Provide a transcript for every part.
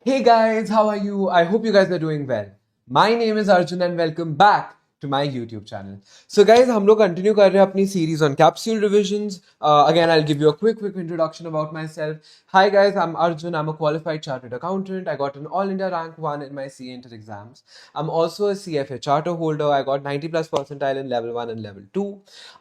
Hey guys, how are you? I hope you guys are doing well. My name is Arjun and welcome back to my YouTube channel. So guys, हम लोग continue कर रहे हैं अपनी series on capsule revisions. Again, I'll give you a quick introduction about myself. Hi guys, I'm Arjun. I'm a qualified chartered accountant. I got an all India rank 1 in my CA Inter exams. I'm also a CFA charter holder. I got 90 plus percentile in level 1 and level 2.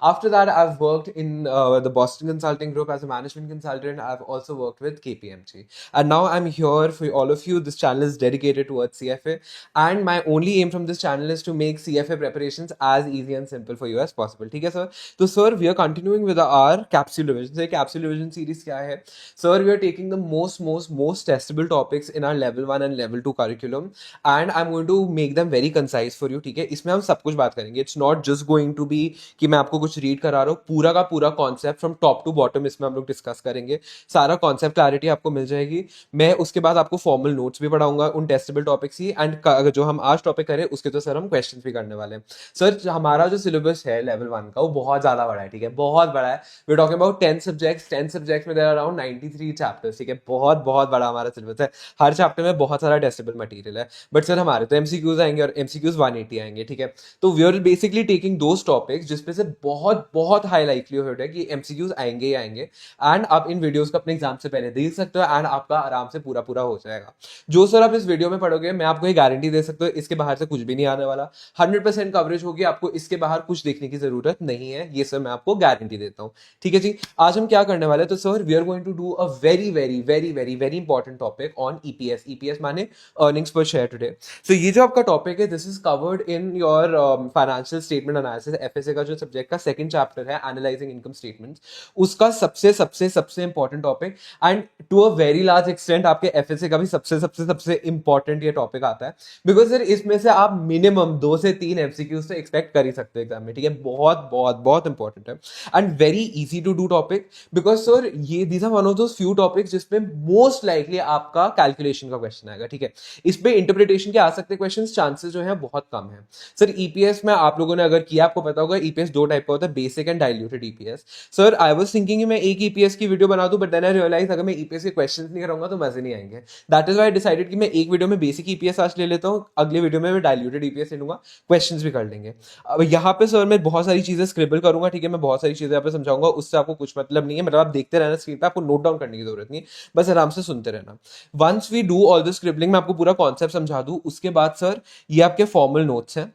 After that, I've worked in the Boston Consulting Group as a management consultant. I've also worked with KPMG. And now I'm here for all of you. This channel is dedicated towards CFA. And my only aim from this channel is to make CFA preparations as easy and simple for you as possible. ठीक है sir? So sir, we are continuing with our capsule revision. So capsule revision series क्या है? Sir, we are taking the most testable topics in our level 1 and level 2 curriculum and I'm going to make them very concise for you. ठीक है? इसमें हम सब कुछ बात करेंगे. It's not just going to be कि मैं आपको कुछ रीड करा रहा हूँ. पूरा का पूरा concept from top to bottom इसमें हम लोग डिस्कस करेंगे. सारा कॉन्सेप्ट क्लैरिटी आपको मिल जाएगी. मैं उसके बाद आपको फॉर्मल नोट्स भी पढ़ाऊंगा उन टेस्टेबल टॉपिक्स ही. एंड जो हम आज टॉपिक करें उसके तो सर हम क्वेश्चंस भी करने वाले हैं. सर हमारा जो सिलेबस है लेवल 1 का वो बहुत ज्यादा बड़ा है. ठीक है, बहुत बड़ा है. वी टॉकिंग अबाउट 10 सब्जेक्ट्स में देयर आर अराउंड 93 चैप्टर्स. ठीक है, बहुत बहुत बड़ा हमारा सिलेबस है. हर चैप्टर में बहुत सारा टेस्टेबल मटेरियल है. बट सर हमारे तो एमसीक्यूज आएंगे और एमसीक्यूज 180 आएंगे. ठीक है, तो we are basically taking those topics जिसपे से बहुत बहुत हाई लाइक्लीहुड है कि एमसीक्यूज आएंगे ही आएंगे. एंड आप इन वीडियोस को अपने एग्जाम से पहले देख सकते हो एंड आपका आराम से पूरा पूरा हो जाएगा. जो सर आप इस वीडियो में पढ़ोगे मैं आपको ये गारंटी दे सकता हूँ इसके बाहर से कुछ भी नहीं आने वाला. 100% कवरेज होगी. आपको इसके बाहर कुछ देखने की जरूरत नहीं है. ये सर मैं आपको गारंटी देता हूँ. ठीक है जी, आज हम क्या करने वाले हैं तो sir we are going to do a very very very very very important topic on EPS. EPS माने अर्निंग्स पर शेयर टुडे. सो ये जो आपका टॉपिक है this is covered in your financial statement analysis. FSA का जो subject का second chapter है एनालाइजिंग इनकम स्टेटमेंट्स, उसका सबसे सबसे सबसे important topic. And to a very large extent आपके एफएसए का भी सबसे सबसे सबसे इंपॉर्टेंट ये टॉपिक आता है. बिकॉज सर इसमें से आप मिनिमम 2 से 3 एमसीक्यूज तो एक्सपेक्ट कर ही सकते हो एग्जाम में. ठीक है, बहुत बहुत बहुत इंपॉर्टेंट है and very easy to do topic. Because sir ये these are one of those few topics जिसमें मोस्ट लाइकली आपका कैलकुलेशन का क्वेश्चन आएगा. ठीक है, इस पे इंटरप्रिटेशन के आ सकते क्वेश्चन, चांसेस जो है बहुत कम है. सर ईपीएस में आप लोगों ने अगर किया आपको पता होगा ईपीएस 2 टाइप का होता है, basic and diluted EPS. Sir I was thinking कि मैं एक ईपीएस की वीडियो बना दूं बट देन आई रियलाइज अगर मैं ईपीएस के क्वेश्चंस नहीं कराऊंगा तो मजे नहीं आएंगे. That is why I decided कि मैं एक वीडियो में बेसिक ईपीएस आज ले लेता हूं, अगले वीडियो में मैं डाइल्यूटेड ईपीएस ले लूंगा, क्वेश्चंस भी कर लेंगे. अब यहाँ पे सर मैं बहुत सारी चीजें स्क्रिबल करूंगा. ठीक है, मैं बहुत सारी चीजें यहाँ पे समझाऊंगा, उससे आपको कुछ मतलब नहीं है. मतलब आप देखते रहना स्क्रीन पे, आपको नोट डाउन करने की जरूरत नहीं है, बस आराम से सुनते रहना. Once we do all the scribbling मैं आपको पूरा कॉन्सेप्ट समझा दूं उसके बाद सर ये आपके फॉर्मल नोट्स हैं.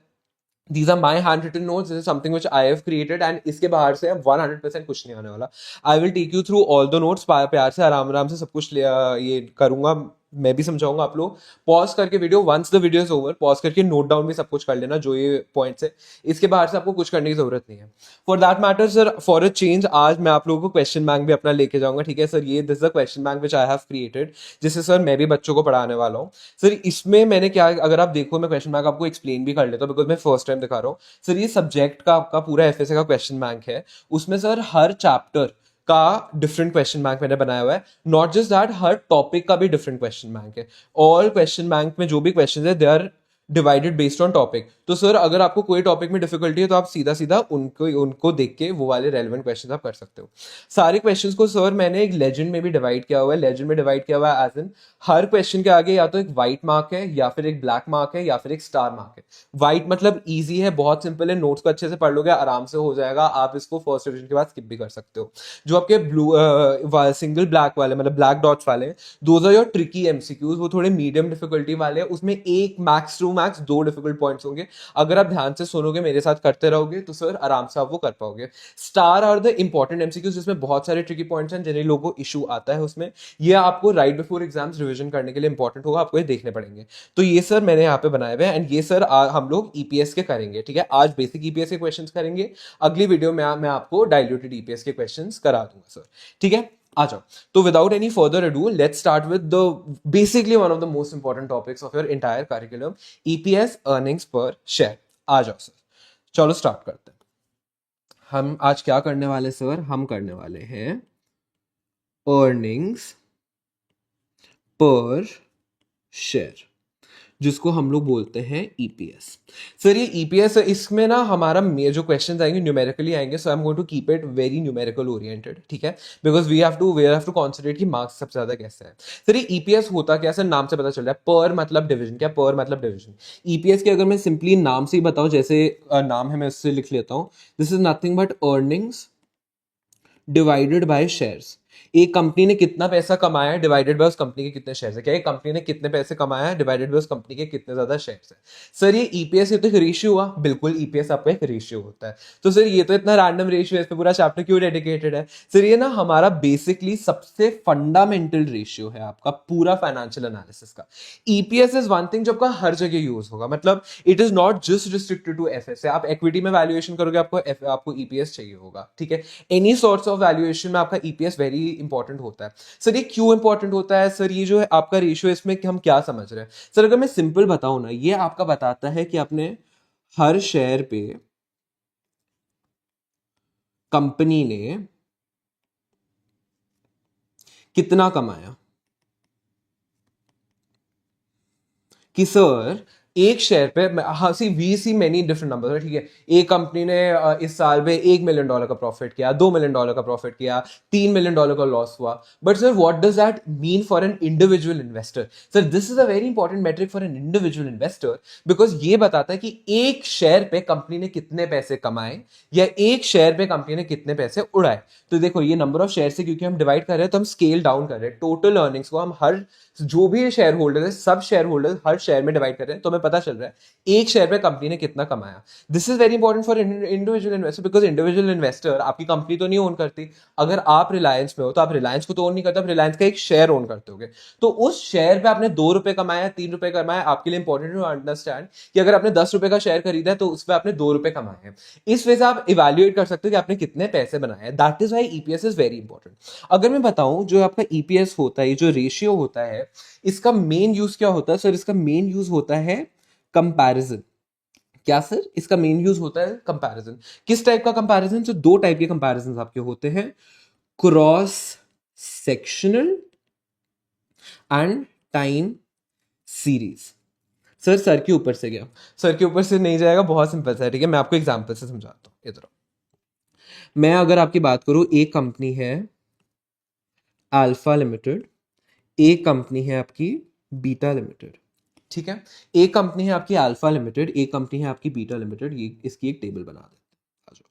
These are my handwritten notes. This is something which I have created and इसके बाहर से 100% कुछ नहीं आने वाला. I will take you through all the notes. प्यार से आराम आराम से सब कुछ ये करूंगा, मैं भी समझाऊंगा. आप लोग पॉज करके video, once the video is over, pause करके नोट डाउन भी सब कुछ कर लेना जो ये पॉइंट्स है. इसके बाहर से आपको कुछ करने की जरूरत नहीं है. For that matter sir, for a change आज मैं आप लोगों को क्वेश्चन बैंक भी अपना लेके जाऊंगा. ठीक है सर, ये this the question bank which I have created, जिससे सर मैं भी बच्चों को पढ़ाने वाला हूँ. सर इसमें मैंने क्या, अगर आप देखो मैं क्वेश्चन बैंक आपको एक्सप्लेन भी कर लेता हूँ बिकॉज मैं फर्स्ट टाइम दिखा रहा हूँ. सर ये सब्जेक्ट का आपका पूरा एफएसए का क्वेश्चन बैंक है. उसमें सर हर चैप्टर का डिफरेंट क्वेश्चन बैंक मैंने बनाया हुआ है. नॉट जस्ट दैट, हर टॉपिक का भी डिफरेंट क्वेश्चन बैंक है. ऑल क्वेश्चन बैंक में जो भी क्वेश्चन है they are divided based on topic. तो सर अगर आपको कोई टॉपिक में डिफिकल्टी है तो आप सीधा सीधा उनको उनको देख के वो वाले रेलेवेंट क्वेश्चन आप कर सकते हो. सारे क्वेश्चंस को सर मैंने एक लेजेंड में भी डिवाइड किया हुआ है. लेजेंड में डिवाइड किया हुआ है एज इन हर क्वेश्चन के आगे या तो एक व्हाइट मार्क है या फिर एक ब्लैक मार्क है या फिर एक स्टार मार्क है. व्हाइट मतलब इजी है, बहुत सिंपल है, नोट्स को अच्छे से पढ़ लोगे आराम से हो जाएगा. आप इसको फर्स्ट रिविजन के बाद स्किप भी कर सकते हो. जो आपके ब्लू सिंगल ब्लैक वाले मतलब ब्लैक डॉट्स वाले, those are your tricky MCQs. वो थोड़े मीडियम डिफिकल्टी वाले हैं. उसमें एक max two max 2 difficult points होंगे. अगर आप ध्यान से सुनोगे मेरे साथ करते रहोगे तो सर आराम से आप वो कर पाओगे. Star are the important MCQs जिसमें बहुत सारे ट्रिकी पॉइंट्स हैं जिन्हें लोगों को इशू आता है उसमें. ये आपको राइट बिफोर एग्जाम्स रिविजन करने के लिए इंपॉर्टेंट होगा, आपको ये देखने पड़ेंगे. तो ये सर मैंने यहाँ पे बनाए हुए हैं एंड ये सर हम लोग ईपीएस के करेंगे. ठीक है, आज बेसिक ईपीएस के क्वेश्चंस करेंगे, अगली वीडियो में मैं आपको डाइल्यूटेड ईपीएस के क्वेश्चंस करा दूंगा सर. ठीक है, आ जाओ. तो without any further ado let's start with the basically one of the most important topics of your entire curriculum, EPS earnings per share. आ जाओ सर, चलो स्टार्ट करते हैं. हम आज क्या करने वाले सर, हम करने वाले हैं अर्निंग्स पर शेयर. जिसको हम लोग बोलते हैं ईपीएस। सर ये ईपीएस, इसमें ना हमारा जो क्वेश्चन आएंगे न्यूमेरिकली आएंगे, so I am going to keep it very numerical oriented, ठीक है, because we have to concentrate कि मार्क्स सबसे ज्यादा कैसे है। सर ये ईपीएस होता क्या, सर नाम से पता चल रहा है, पर मतलब डिवीजन, क्या पर मतलब डिवीजन। ईपीएस के अगर मैं सिंपली नाम से ही बताऊं, जैसे नाम है मैं उससे लिख लेता हूं, this is nothing but earnings divided by shares. एक कंपनी ने कितना पैसा कमाया है डिवाइडेड बाय उस कंपनी के कितने शेयर्स है, क्या एक कंपनी ने कितने पैसे कमाया है डिवाइडेड बाय उस कंपनी के कितने ज्यादा शेयर्स है। सर ये ईपीएस, ये तो एक रेशियो हुआ, बिल्कुल ईपीएस आपका एक रेशियो होता है। तो सर ये तो इतना रैंडम रेशियो है, इस पे पूरा चैप्टर क्यों डेडिकेटेड है। सर ये ना हमारा बेसिकली सबसे फंडामेंटल रेशियो है आपका पूरा फाइनेंशियल एनालिसिस का। ईपीएस इज वन थिंग जो आपका हर जगह यूज होगा, मतलब it is not just restricted to FS. आप इक्विटी में वैल्यूएशन करोगे आपको ईपीएस चाहिए होगा, ठीक है। एनी सॉर्ट्स ऑफ वैल्यूएशन में आपका ईपीएस वेरी इंपॉर्टेंट होता है। सर ये क्यों इंपॉर्टेंट होता है, सर ये जो है आपका रेशियो, इसमें हम क्या समझ रहे हैं। सर अगर मैं सिंपल बताऊं ना, ये आपका बताता है कि आपने हर शेयर पे कंपनी ने कितना कमाया, कि सर एक शेयर पे, हाँ see we see many different number है, ठीक है। एक कंपनी ने इस साल में $1 मिलियन का प्रॉफिट किया, $2 मिलियन का प्रॉफिट किया, $3 मिलियन का लॉस हुआ। But sir what does that mean for an individual investor. Sir this is a very important metric for an individual investor, because ये बताता है कि एक शेयर पे कंपनी ने कितने पैसे कमाए या एक शेयर पे कंपनी ने कितने पैसे उड़ाए। तो देखो ये नंबर ऑफ शेयर से क्योंकि हम डिवाइड कर रहे हैं, तो हम स्केल डाउन कर रहे हैं, टोटल अर्निंग्स को हम हर जो भी शेयर होल्डर है, सब शेयर होल्डर हर शेयर में डिवाइड कर रहे हैं, तो हमें पता चल रहा है एक शेयर पे कंपनी ने कितना कमाया। This is very important for individual investor, because individual investor आपकी कंपनी तो नहीं ओन करती। अगर आप रिलायंस में हो तो आप रिलायंस को तो ओन नहीं करते, आप रिलायंस का एक शेयर ओन करते होगे। तो उस शेयर पे आपने ₹2 कमाया, ₹3 कमाया, आपके लिए इंपॉर्टेंट टू अंडरस्टैंड कि अगर आपने ₹10 का शेयर खरीदा है तो उस पर आपने ₹2 कमाए हैं। इस वजह से आप इवेल्युएट कर सकते हो कि आपने कितने पैसे बनाए हैं। That is why EPS is very important. अगर मैं बताऊं जो आपका ईपीएस होता है, जो रेशियो होता है, इसका मेन यूज क्या होता है सर, इसका मेन यूज होता है कंपैरिजन। क्या सर, इसका मेन यूज होता है कंपैरिजन। किस टाइप का कंपैरिजन, तो दो टाइप के कंपैरिजन आपके होते हैं, cross sectional and time series. Sir के ऊपर से गया, सर के ऊपर से नहीं जाएगा, बहुत सिंपल सा है, ठीक है। मैं आपको एग्जांपल से समझाता हूं, इधर मैं अगर आपकी बात करूं, एक कंपनी है अल्फा लिमिटेड, एक कंपनी है आपकी बीटा लिमिटेड, ठीक है। एक कंपनी है आपकी अल्फा लिमिटेड, एक कंपनी है आपकी बीटा लिमिटेड। ये इसकी एक टेबल बना देते हैं, आ जाओ।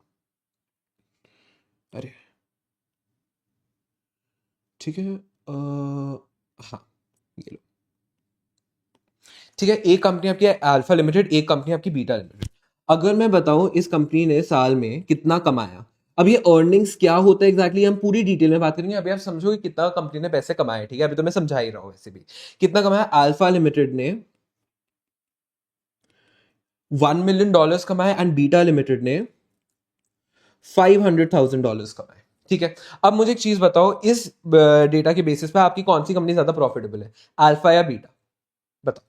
अरे ठीक है, हाँ ये लो, ठीक है। एक कंपनी आपकी अल्फा लिमिटेड, एक कंपनी आपकी बीटा लिमिटेड। अगर मैं बताऊं इस कंपनी ने साल में कितना कमाया, अब ये अर्निंग्स क्या होता है एग्जैक्टली हम पूरी डिटेल में बात करेंगे। अभी आप समझो कि कितना कंपनी ने पैसे कमाए, ठीक है। अभी तो मैं समझा ही रहा हूं, वैसे भी कितना कमाया। अल्फा लिमिटेड ने $1 मिलियन कमाए एंड बीटा लिमिटेड ने $500,000 कमाए, ठीक है। अब मुझे एक चीज बताओ, इस डेटा के बेसिस पे आपकी कौन सी कंपनी ज्यादा प्रॉफिटेबल है, अल्फा या बीटा, बताओ।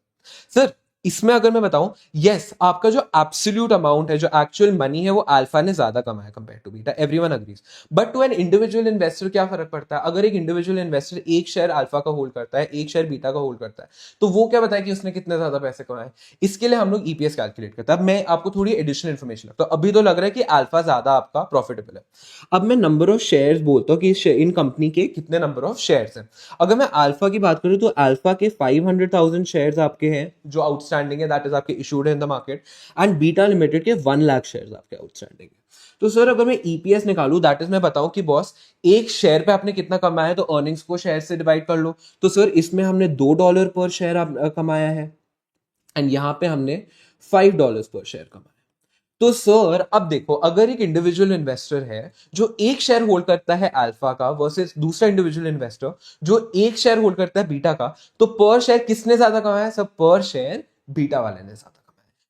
सर इसमें अगर मैं बताऊं, यस आपका जो एब्सोल्यूट अमाउंट है, जो एक्चुअल मनी है, वो अल्फा ने ज्यादा कमाया compare to Beta, everyone agrees. But to an individual investor क्या फर्क पड़ता है, अगर एक इंडिविजुअल इन्वेस्टर एक शेयर अल्फा का होल्ड करता है, एक शेयर बीटा का होल्ड करता है, तो वो क्या बताए कि उसने कितने ज्यादा पैसे कमाए। इसके लिए हम लोग ईपीएस कैलकुलेट करते हैं। अब मैं आपको थोड़ी एडिशनल इन्फॉर्मेशन लगता है, अभी तो लग रहा है कि अल्फा ज्यादा आपका प्रॉफिटेबल है। अब मैं नंबर ऑफ शेयर्स बोलता हूँ कि इन कंपनी के कितने नंबर ऑफ शेयर्स हैं। अगर मैं अल्फा की बात करूं तो अल्फा के 500,000 शेयर्स आपके हैं जो आउटस्टैंडिंग है, दैट इज आपके इशूड है in the market, and beta limited के 1 लाख शेयर्स आपके आउटस्टैंडिंग है। तो सर अगर मैं ईपीएस निकालूं, दैट इज मैं बताऊं कि बॉस एक शेयर पे आपने कितना कमाया, तो अर्निंग्स को शेयर से डिवाइड कर लो। तो सर इसमें हमने $2 पर शेयर कमाया है, एंड यहां पे हमने $5 पर शेयर कमाया। तो सर अब देखो, अगर एक इंडिविजुअल इन्वेस्टर है जो एक शेयर होल्ड करता है अल्फा का वर्सेस दूसरा इंडिविजुअल इन्वेस्टर जो एक शेयर होल्ड करता है बीटा का, तो पर शेयर किसने ज्यादा कमाया, सब पर शेयर बीटा वाले ने ज्यादा कमाया।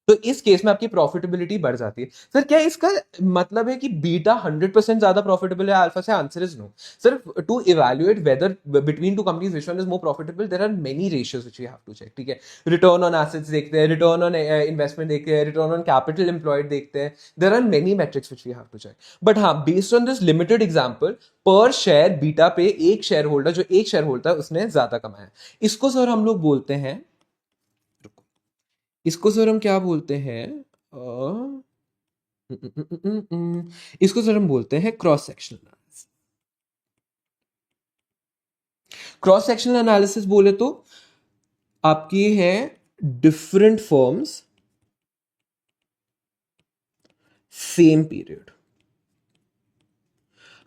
तो इस केस में आपकी प्रॉफिटेबिलिटी बढ़ जाती है। सर क्या इसका मतलब है कि बीटा 100% ज्यादा प्रॉफिटेबल है अल्फा से, answer is no. Sir to evaluate whether between two companies which one is more profitable, there are many ratios which we have to check, ठीक है। रिटर्न ऑन एसेट्स देखते हैं, रिटर्न ऑन इन्वेस्टमेंट देखते हैं, return on capital employed देखते हैं, there are many metrics which we have to check. But हाँ, based on this limited example, पर शेयर बीटा पे एक शेयर होल्डर जो एक शेयर होल्डर है उसने ज्यादा कमाया। इसको सर हम लोग बोलते हैं, इसको सर हम क्या बोलते हैं? इसको सर हम बोलते हैं cross sectional analysis. Cross sectional analysis बोले तो आपकी है डिफरेंट फर्म्स सेम पीरियड।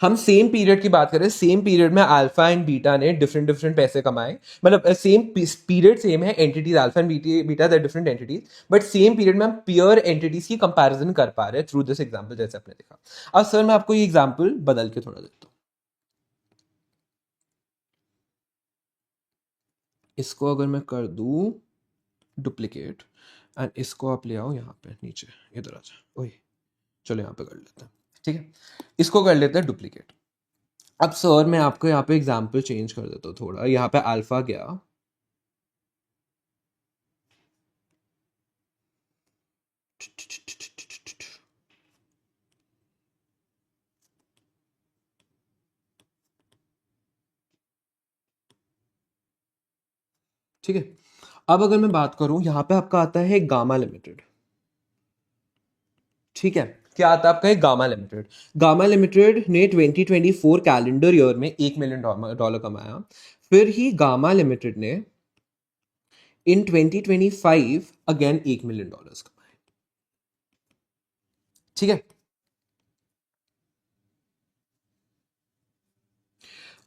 हम सेम पीरियड की बात करें, सेम पीरियड में अल्फा एंड बीटा ने डिफरेंट डिफरेंट पैसे कमाए, मतलब सेम पीरियड सेम है, एंटिटीज अल्फा एंड बीटा दर different entities, but same period में हम पियर एंटिटीज की कंपैरिजन कर पा रहे हैं थ्रू दिस एग्जांपल, जैसे आपने देखा। अब सर मैं आपको ये एग्जांपल बदल के थोड़ा देता हूं। इसको अगर मैं कर दूं डुप्लीकेट एंड इसको आप ले आओ यहाँ पे नीचे, इधर आ जाओ, ओए चलो यहाँ पे कर लेते हैं, ठीक है। इसको कर लेते हैं डुप्लीकेट। अब सर मैं आपको यहाँ पे एग्जाम्पल चेंज कर देता हूँ थोड़ा, यहाँ पे अल्फा गया, ठीक है। अब अगर मैं बात करूं, यहाँ पे आपका आता है गामा लिमिटेड, ठीक है। क्या आता है आपका है गामा लिमिटेड। गामा लिमिटेड ने 2024 कैलेंडर ईयर में $1 मिलियन कमाया। फिर ही गामा लिमिटेड ने इन 2025 अगेन $1 मिलियन कमाए, ठीक है।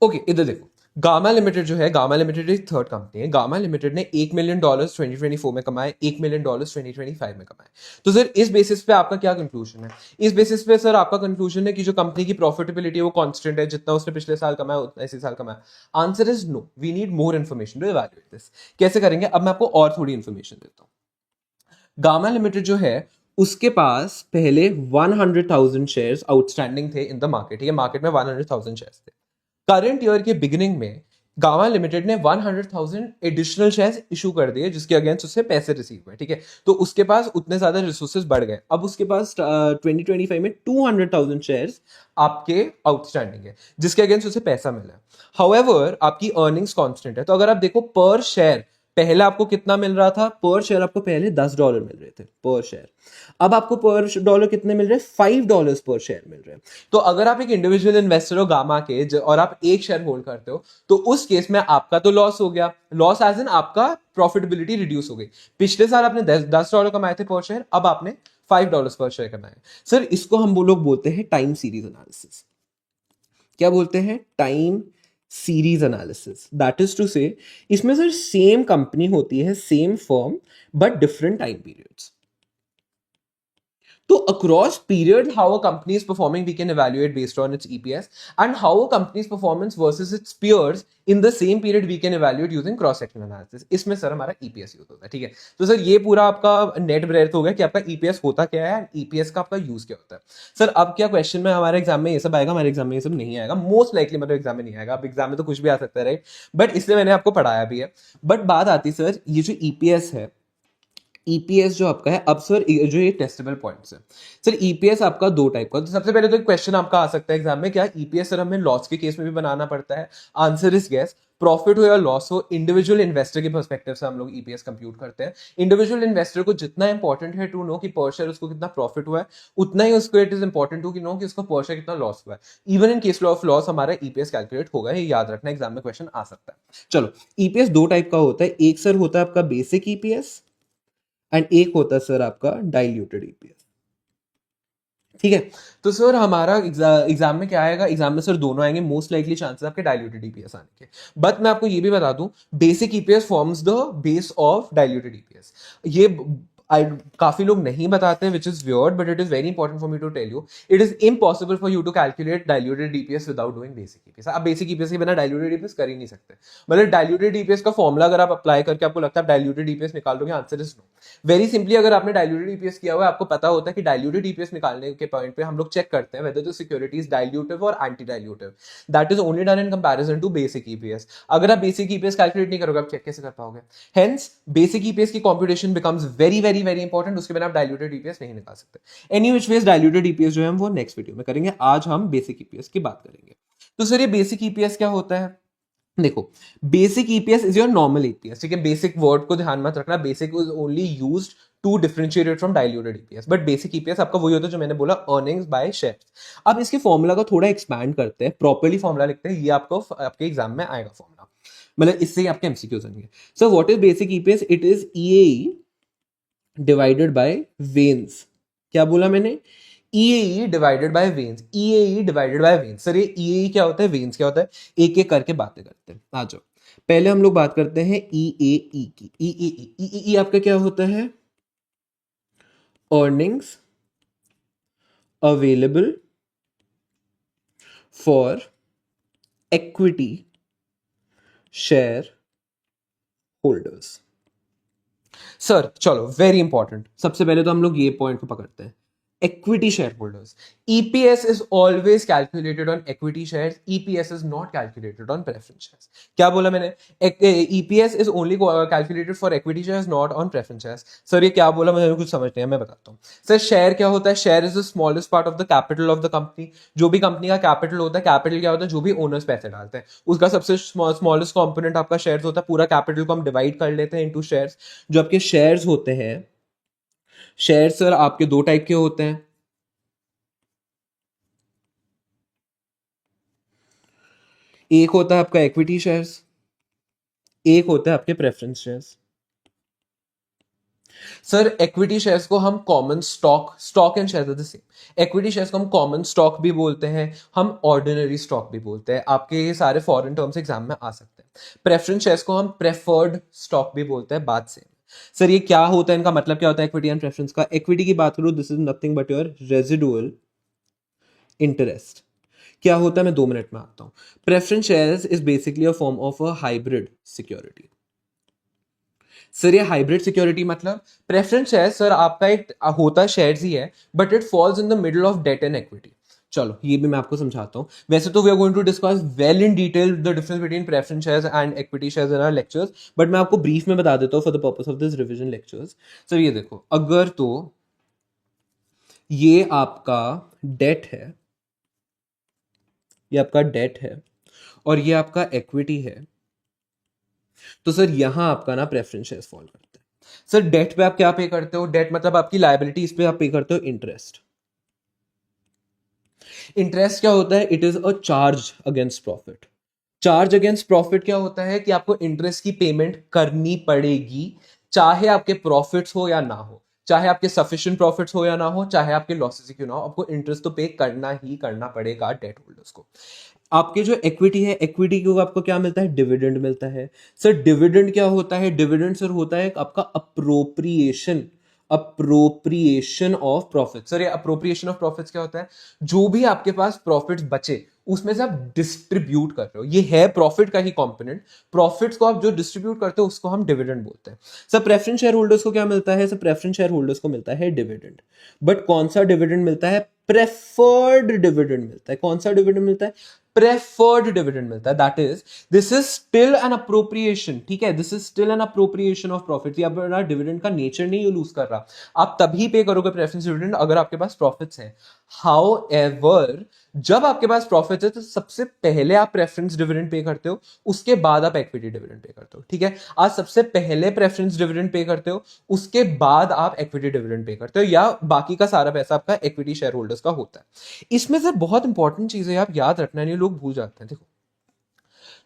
ओके इधर देखो, गामा लिमिटेड जो है, गामा लिमिटेड एक थर्ड कंपनी है। गामा लिमिटेड ने $1 मिलियन 2024 में कमाए, $1 मिलियन 2025 में कमाए। तो सर इस बेसिस पे आपका क्या कंक्लूजन है? इस बेसिस पे सर आपका कंक्लूजन है कि जो कंपनी की प्रॉफिटेबिलिटी है वो कांस्टेंट है, जितना उसने पिछले साल कमाया उतना इसी साल कमाया। Answer is no, we need more information to evaluate this. कैसे करेंगे? अब मैं आपको और थोड़ी इन्फॉर्मेशन देता हूँ। गामा लिमिटेड जो है उसके पास पहले 100,000 शेयर्स आउटस्टैंडिंग थे इन द मार्केट, ठीक है, मार्केट में 100,000 शेयर्स थे। करंट ईयर के बिगिनिंग में गामा लिमिटेड ने 100,000 एडिशनल शेयर्स इशू कर दिए, जिसके अगेंस्ट उससे पैसे रिसीव हुए, ठीक है। तो उसके पास उतने ज्यादा रिसोर्सेज बढ़ गए। अब उसके पास 2025 में 200,000 शेयर्स आपके आउटस्टैंडिंग है, जिसके अगेंस्ट उसे पैसा मिला है। हाउएवर आपकी अर्निंग्स कांस्टेंट है। तो अगर आप देखो पर शेयर, पहले आपको कितना मिल रहा था? पर शेयर आपको पहले $10 मिल रहे थे पर शेयर। अब आपको पर डॉलर कितने मिल रहे हैं? $5 पर शेयर मिल रहे हैं। तो अगर आप एक इंडिविजुअल इन्वेस्टर हो गामा के और आप एक शेयर होल्ड करते हो, तो उस केस में आपका तो लॉस हो गया। लॉस एज इन आपका प्रॉफिटेबिलिटी रिड्यूस हो गई। पिछले साल आपने $10 कमाए थे पर शेयर, अब आपने $5 पर शेयर कमाए। सर इसको हम वो लोग बोलते हैं टाइम सीरीज एनालिसिस। क्या बोलते हैं? Time series analysis. That is to say इसमें सर सेम कंपनी होती है, same firm, but different time periods. So across period, how a company is performing, we can evaluate based on its EPS, and how a company's performance versus its peers in the same period we can evaluate using cross sectional analysis. इसमें sir हमारा EPS use होता है, ठीक है। तो sir ये पूरा आपका नेट ब्रेथ हो गया कि आपका EPS होता क्या है, EPS का आपका यूज क्या होता है। सर अब क्या क्वेश्चन में हमारे एग्जाम में ये सब आएगा? हमारे एग्जाम में ये सब नहीं आएगा, मोस्ट लाइकली मतलब एग्जाम में नहीं आएगा। अब एग्जाम में तो कुछ भी आ सकता है, राइट, बट इसलिए मैंने आपको पढ़ाया भी है। बट बात आती सर ये जो EPS है, ईपीएस जो आपका है, अब सर जो ये टेस्टेबल पॉइंट्स है, सर ईपीएस आपका दो टाइप का। तो सबसे पहले तो एक क्वेश्चन आपका आ सकता है एग्जाम में, क्या ईपीएस सर हमें लॉस के केस में भी बनाना पड़ता है? Answer is yes. प्रॉफिट हो या लॉस हो, इंडिविजुअल इन्वेस्टर के पर्सपेक्टिव से हम लोग ईपीएस कंप्यूट करते हैं। इंडिविजुअल इन्वेस्टर को जितना इंपॉर्टेंट है टू नो कि पर शेयर उसको कितना प्रॉफिट हुआ है, उतना ही उसको it is important to know कि उसको पर शेयर कितना लॉस हुआ है। Even in case of loss हमारा ईपीएस कैलकुलेट होगा, ये याद रखना, एग्जाम में क्वेश्चन आ सकता है। चलो, ईपीएस दो टाइप का होता है। एक सर होता है आपका बेसिक ईपीएस एंड एक होता है सर आपका डाइल्यूटेड ईपीएस, ठीक है। तो सर हमारा एग्जाम में क्या आएगा? एग्जाम में सर दोनों आएंगे, मोस्ट लाइकली चांसेस आपके डाइल्यूटेड ईपीएस आने के। बट मैं आपको ये भी बता दूं, basic EPS forms the base of diluted EPS. ये काफी लोग नहीं बताते, which is weird, but it is very important for me to tell you. It is impossible for you to calculate diluted EPS without doing basic EPS. आप basic EPS के बिना diluted EPS कर ही नहीं सकते। मतलब डाइल्यूटेड ईपीएस का formula अगर आप अप्लाई करके आपको लगता है डाइल्यूटेड ईपीएस निकाल दोगे, answer is no. Very simply, अगर आपने डाइल्यूटेड ईपीएस किया हुआ है, आपको पता होता है कि डाइल्यूटेड ईपीएस निकालने के पॉइंट पे हम लोग चेक करते हैं whether the security is dilutive और anti dilutive. That is only done in comparison to basic EPS. अगर आप बेसिक ईपीएस कैलकुलेट नहीं करोगे, आप चेक कैसे कर पाओगे? हेंस बेसिक ईपीएस की computation becomes very very very important. उसके बिना आप डाइल्यूटेड ईपीएस नहीं निकाल सकते। Any which ways diluted EPS जो है हम वो नेक्स्ट वीडियो में करेंगे। आज हम बेसिक ईपीएस की बात करेंगे। तो सर ये बेसिक ईपीएस क्या होता है? देखो, basic EPS is your normal EPS, ठीक है। बेसिक वर्ड को ध्यान मत रखना, basic is only used to differentiate from diluted EPS, but basic EPS आपका वही होता है जो मैंने बोला, अर्निंग्स बाय शेयर्स। अब इसके फॉर्मूला को थोड़ा एक्सपैंड करते हैं, प्रॉपर्ली फॉर्मूला लिखते हैं, ये आपको आपके एग्जाम में आएगा फॉर्मूला, मतलब इससे ही आपके एमसीक्यूज होंगे। So what is basic EPS? It is EAE divided by वेन्स। क्या बोला मैंने? EAE डिवाइडेड बाय वेन्स, EAE डिवाइडेड बाय वेन्स। सर ये EAE क्या होता है, वेन्स क्या होता है, एक एक करके बातें करते हैं। आ जाओ, पहले हम लोग बात करते हैं EAE की। EAE आपका क्या होता है? Earnings available for equity share holders. Sir चलो, वेरी इंपॉर्टेंट, सबसे पहले तो हम लोग ये पॉइंट को पकड़ते हैं, equity shareholders. EPS is always calculated on equity shares. EPS is not calculated on preference shares. क्या बोला मैंने? EPS is only calculated for equity shares, not on preference shares. Sir ये क्या बोला, मुझे कुछ समझ नहीं है, मैं बताता हूँ। सर शेयर क्या होता है? Share is the smallest part of the capital of the company. जो भी कंपनी का कैपिटल होता है, कैपिटल क्या होता है? जो भी ओनर्स पैसे डालते हैं, उसका सबसे स्मॉलेस्ट कॉम्पोनेंट आपका शेयर्स होता है। पूरा कैपिटल को हम डिवाइड कर लेते हैं इनटू शेयर्स। जो आपके शेयर्स होते हैं, शेयर सर आपके दो टाइप के होते हैं, एक होता है आपका इक्विटी शेयर्स, एक होता है आपके preference shares. Sir equity shares को हम common stock and shares are the same. Equity shares को हम कॉमन स्टॉक भी बोलते हैं, हम ऑर्डिनरी स्टॉक भी बोलते हैं, आपके ये सारे फॉरेन टर्म्स एग्जाम में आ सकते हैं। प्रेफरेंस शेयर्स को हम प्रेफर्ड स्टॉक भी बोलते हैं, बात सेम। सर ये क्या होता है, इनका मतलब क्या होता है इक्विटी एंड प्रेफरेंस का? इक्विटी की बात करूं, this is nothing but your residual interest. क्या होता है, मैं 2 मिनट में आता हूं। Preference shares is basically a form of a hybrid security. Sir ये हाइब्रिड सिक्योरिटी मतलब, प्रेफरेंस शेयर सर आपका एक होता शेयर्स ही है, but it falls in the middle of debt and equity. चलो ये भी मैं आपको समझाता हूं। वैसे तो we are going to discuss well in detail the difference between preference shares and equity shares in our lectures, but मैं आपको ब्रीफ में बता देता हूं for the purpose of this revision lectures. Sir ये देखो, अगर तो ये आपका डेट है, ये आपका डेट है और ये आपका इक्विटी है, तो सर यहां आपका ना प्रेफरेंस शेयर्स फॉल करते हैं। सर डेट पे आप क्या पे करते हो? डेट मतलब आपकी लायबिलिटी, इस पे आप पे करते हो इंटरेस्ट। इंटरेस्ट क्या होता है? It is a charge against profit. Charge against profit क्या होता है कि आपको इंटरेस्ट की पेमेंट करनी पड़ेगी, चाहे आपके प्रॉफिट्स हो या ना हो, चाहे आपके सफिशिएंट प्रॉफिट्स हो या ना हो, चाहे आपके लॉसेस क्यों ना हो, आपको इंटरेस्ट तो पे करना ही करना पड़ेगा डेट होल्डर्स को। आपके जो इक्विटी है, इक्विटी को आपको क्या मिलता है? डिविडेंड मिलता है। सर डिविडेंड क्या होता है? डिविडेंड सर होता है आपका appropriation, appropriation of profit. Sir ये अप्रोप्रिएशन ऑफ प्रॉफिट्स क्या होता है? जो भी आपके पास प्रॉफिट्स बचे उसमें से आप डिस्ट्रीब्यूट कर रहे हो, ये है प्रॉफिट का ही कंपोनेंट। प्रॉफिट्स को आप जो डिस्ट्रीब्यूट करते हो उसको हम डिविडेंड बोलते हैं। सर प्रेफरेंस शेयर होल्डर्स को क्या मिलता है? सर प्रेफरेंस शेयर होल्डर्स को मिलता है डिविडेंड, बट कौन सा डिविडेंड मिलता है? प्रेफर्ड डिविडेंड मिलता है। कौन सा डिविडेंड मिलता है? प्रेफर्ड डिविडेंड मिलता है। That is, this is still an appropriation, ठीक है, this is still an appropriation of profit. ये अपना डिविडेंड का नेचर नहीं यूज कर रहा, आप तभी पे करोगे प्रेफरेंस डिविडेंड अगर आपके पास प्रॉफिट्स हैं। हाउ एवर, जब आपके पास प्रॉफिट है तो सबसे पहले आप प्रेफरेंस डिविडेंड पे करते हो, उसके बाद आप इक्विटी डिविडेंड पे करते हो, ठीक है। आज सबसे पहले प्रेफरेंस डिविडेंड पे करते हो, उसके बाद आप इक्विटी डिविडेंड पे करते हो, या बाकी का सारा पैसा आपका इक्विटी शेयर होल्डर्स का होता है। इसमें सर बहुत इंपॉर्टेंट चीज है, आप याद रखना, नहीं लोग भूल जाते हैं। देखो,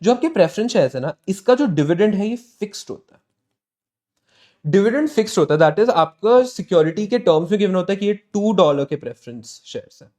जो आपके प्रेफरेंस शेयर्स है ना, इसका जो डिविडेंड है ये फिक्स्ड होता है। डिविडेंड फिक्स्ड होता है, दैट इज आपका सिक्योरिटी के टर्म्स में गिवन होता है कि ये $2 के प्रेफरेंस शेयर्स है।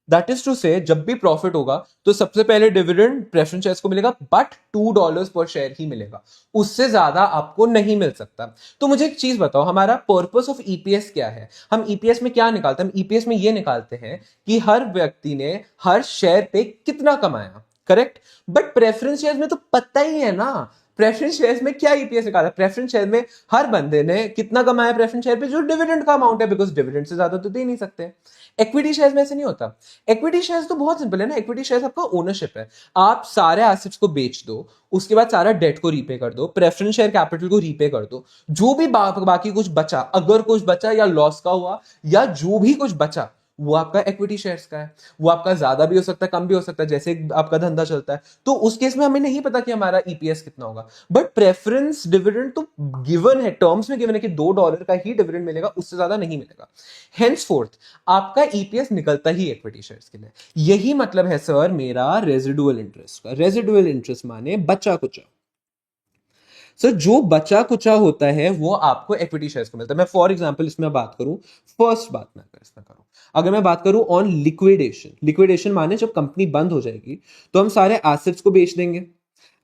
दैट इज टू से, जब भी प्रॉफिट होगा तो सबसे पहले डिविडेंड प्रेफरेंस शेयर्स को मिलेगा, बट $2 पर शेयर ही मिलेगा, उससे ज्यादा आपको नहीं मिल सकता। तो मुझे एक चीज बताओ, हमारा पर्पस ऑफ ईपीएस क्या है? हम ईपीएस में क्या निकालते हैं? हम ईपीएस में ये निकालते हैं कि हर व्यक्ति ने हर शेयर पे कितना कमाया, करेक्ट। बट प्रेफरेंस शेयर्स में तो पता ही है ना, प्रेफरेंस शेयर्स में क्या ईपीएस निकाला? प्रेफरेंस शेयर में हर बंदे ने कितना कमाया प्रेफरेंस शेयर पे? जो डिविडेंड का अमाउंट है, बिकॉज डिविडेंड से ज्यादा तो दे नहीं सकते। इक्विटी शेयर्स में ऐसे नहीं होता। इक्विटी शेयर्स तो बहुत सिंपल है ना, इक्विटी शेयर्स आपका ओनरशिप है, आप सारे एसेट्स को बेच दो, उसके बाद सारा डेट को रीपे कर दो, प्रेफरेंस शेयर कैपिटल को रीपे कर दो, जो भी बाकी कुछ बचा, अगर कुछ बचा या लॉस का हुआ या जो भी कुछ बचा, वो आपका इक्विटी शेयर्स का है। वो आपका ज्यादा भी हो सकता है, कम भी हो सकता है, जैसे आपका धंधा चलता है। तो उस केस में हमें नहीं पता कि हमारा ईपीएस कितना होगा, बट प्रेफरेंस डिविडेंड तो गिवन है, टर्म्स में गिवन है कि $2 का ही डिविडेंड मिलेगा, उससे ज्यादा नहीं मिलेगा। हेंस फोर्थ आपका ईपीएस निकलता ही इक्विटी शेयर्स के लिए। यही मतलब है सर मेरा रेजिडुअल इंटरेस्ट का। रेजिडुअल इंटरेस्ट माने बचा कुचा। सर जो बचा कुचा होता है वो आपको इक्विटी शेयर्स को मिलता है। मैं फॉर एग्जांपल इसमें बात करूं, फर्स्ट बात मैं अगर इसमें करूं, अगर मैं बात करूं ऑन लिक्विडेशन, लिक्विडेशन माने जब कंपनी बंद हो जाएगी तो हम सारे एसेट्स को बेच देंगे,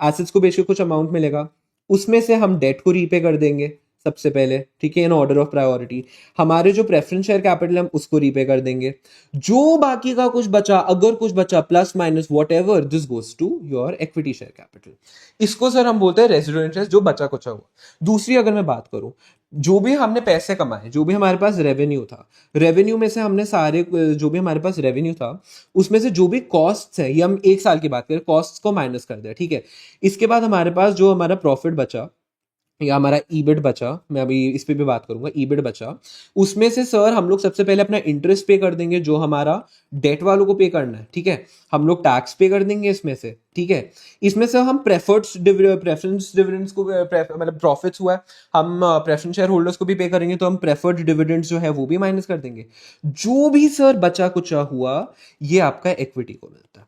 एसेट्स को बेच के कुछ अमाउंट मिलेगा, उसमें से हम डेट को रीपे कर देंगे सबसे पहले, ठीक है, इन ऑर्डर ऑफ प्रायोरिटी। हमारे जो प्रेफरेंस शेयर कैपिटल हम उसको रीपे कर देंगे। जो बाकी का कुछ बचा, अगर कुछ बचा plus minus whatever, this goes to your equity share capital. इसको सर हम बोलते हैं रेजिडुअल इंटरेस्ट, जो बचा कुचा हुआ। दूसरी अगर मैं बात करूं, जो भी हमने पैसे कमाए, जो भी हमारे पास रेवेन्यू था, रेवेन्यू में से हमने सारे, जो भी हमारे पास रेवेन्यू था उसमें से जो भी कॉस्ट्स है, ये हम 1 साल की बात करें, कॉस्ट्स को माइनस कर दिया, ठीक है। इसके बाद हमारे पास जो हमारा प्रॉफिट बचा या हमारा ईबिट बचा, मैं अभी इस पे भी बात करूंगा, ईबिट बचा, उसमें से सर हम लोग सबसे पहले अपना इंटरेस्ट पे कर देंगे जो हमारा डेट वालों को पे करना है, ठीक है। हम लोग टैक्स पे कर देंगे इसमें से, ठीक है। इसमें से हम प्रेफरेंस डिविडेंड्स को मतलब प्रॉफिट्स हुआ है, हम प्रेफरेंस शेयर होल्डर्स को भी पे करेंगे, तो हम प्रेफर्ड डिविडेंड्स जो है वो भी माइनस कर देंगे। जो भी सर बचा कुचा हुआ ये आपका इक्विटी को मिलता है।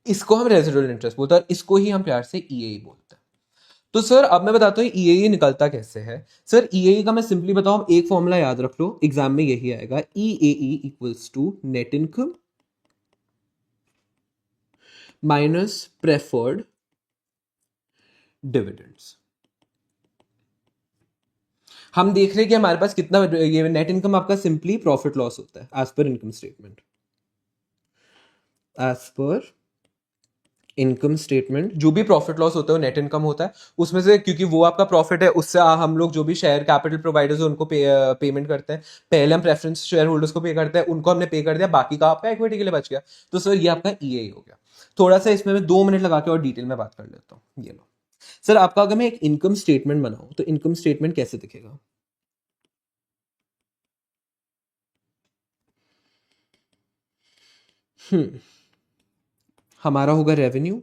इसको हम रेजिडुअल इंटरेस्ट बोलते हैं और इसको ही हम प्यार से ईएई बोलते हैं। तो सर अब मैं बताता हूँ ईएई निकलता कैसे है। सर ईएई का मैं सिंपली बताऊं, एक फॉर्मूला याद रख लो, एग्जाम में यही आएगा, EAE equals to net income minus preferred dividends. हम देख रहे हैं कि हमारे पास कितना, ये नेट इनकम आपका सिंपली प्रॉफिट लॉस होता है as per income statement, as per income statement जो भी प्रॉफिट लॉस होता है वो नेट इनकम होता है। उसमें से क्योंकि वो आपका प्रॉफिट है, उससे हम लोग जो भी शेयर कैपिटल प्रोवाइडर्स है उनको पेमेंट करते हैं। पहले हम प्रेफरेंस शेयर होल्डर्स को पे करते हैं, उनको हमने पे कर दिया, बाकी का आपका इक्विटी के लिए बच गया। तो सर ये आपका ईएई हो गया। थोड़ा सा इसमें मैं 2 मिनट लगा के और डिटेल में बात कर लेता हूँ। ये लो सर, आपका अगर मैं एक इनकम स्टेटमेंट बनाऊं तो इनकम स्टेटमेंट कैसे दिखेगा। हमारा होगा रेवेन्यू,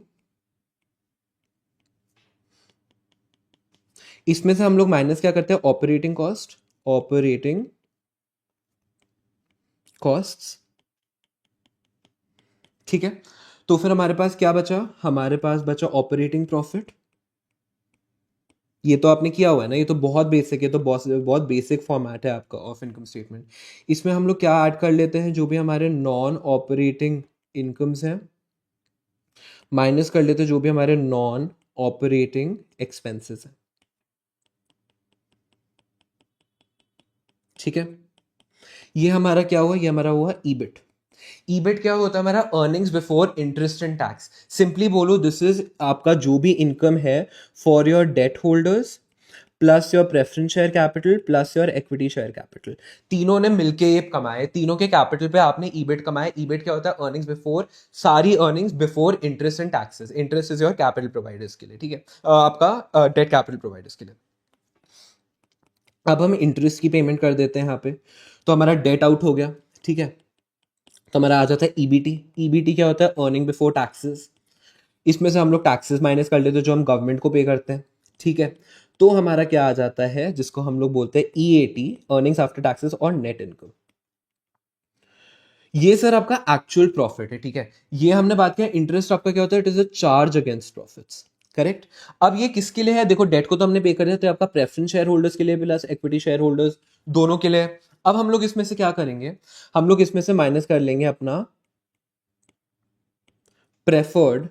इसमें से हम लोग माइनस क्या करते हैं, ऑपरेटिंग कॉस्ट, ऑपरेटिंग कॉस्ट्स, ठीक है। तो फिर हमारे पास क्या बचा, हमारे पास बचा ऑपरेटिंग प्रॉफिट। ये तो आपने किया हुआ है ना, ये तो बहुत बेसिक है, तो बहुत बेसिक फॉर्मेट है आपका ऑफ इनकम स्टेटमेंट। इसमें हम लोग क्या ऐड कर लेते हैं, जो भी हमारे नॉन ऑपरेटिंग इनकम्स हैं, माइनस कर लेते हैं जो भी हमारे नॉन ऑपरेटिंग एक्सपेंसेस हैं, ठीक है। ये हमारा क्या हुआ, ये हमारा हुआ ईबिट। ईबिट क्या होता है, हमारा earnings before interest and tax. Simply बोलो, दिस इज आपका जो भी इनकम है for your debt holders plus your preference share capital plus your equity share capital, तीनों ने मिलके ये कमाए, तीनों के कैपिटल पे आपने ईबिट कमाए। ईबिट क्या होता है, अर्निंग्स बिफोर, सारी earnings before interest and taxes. Interest is your capital providers के लिए, ठीक है, आपका डेट कैपिटल प्रोवाइडर्स के लिए। अब हम इंटरेस्ट की पेमेंट कर देते हैं यहाँ पे, तो हमारा डेट आउट हो गया, ठीक है। तो हमारा आ जाता है ईबीटी। ईबीटी क्या होता है, अर्निंग बिफोर टैक्सेस। इसमें से हम लोग टैक्सेस माइनस कर लेते हैं जो हम गवर्नमेंट को पे करते हैं, ठीक है। तो हमारा क्या आ जाता है, जिसको हम लोग बोलते हैं ईएटी, अर्निंग्स आफ्टर टैक्सेस और नेट इनकम। ये सर आपका एक्चुअल प्रॉफिट है, ठीक है। ये हमने बात किया, इंटरेस्ट आपका क्या होता है, it is a charge against profits, correct. अब ये किसके लिए है, देखो डेट को तो हमने पे कर दिया, तो आपका प्रेफरेंस शेयर होल्डर्स के लिए प्लस इक्विटी शेयर होल्डर्स दोनों के लिए। अब हम लोग इसमें से क्या करेंगे, हम लोग इसमें से माइनस कर लेंगे अपना प्रेफर्ड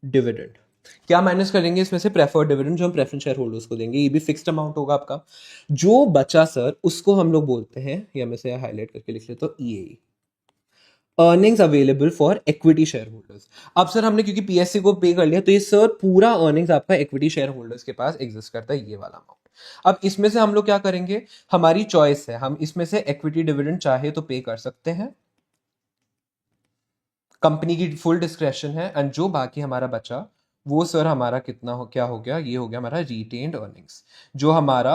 डिविडेंड। क्या माइनस करेंगे इसमें से, प्रेफर्ड डिविडेंड जो हम प्रेफरेंस शेयर होल्डर्स को देंगे, ये भी फिक्स्ड अमाउंट होगा आपका। जो बचा सर उसको हम लोग बोलते हैं, या मैं से हाईलाइट करके लिख लेता हूं, EAE, earnings available for equity share holders. अब सर हमने क्योंकि पीएससी को पे कर लिया, तो ये सर पूरा अर्निंग्स आपका इक्विटी शेयर होल्डर्स के पास एग्जिस्ट करता है, ये वाला अमाउंट। अब इसमें से हम लोग क्या करेंगे, हमारी चॉइस है, हम इसमें से इक्विटी डिविडेंड चाहे तो पे कर सकते हैं, कंपनी की फुल डिस्क्रेशन है। एंड जो बाकी हमारा बचा वो सर हमारा कितना हो, क्या हो गया, ये हो गया हमारा रिटेन्ड अर्निंग्स, जो हमारा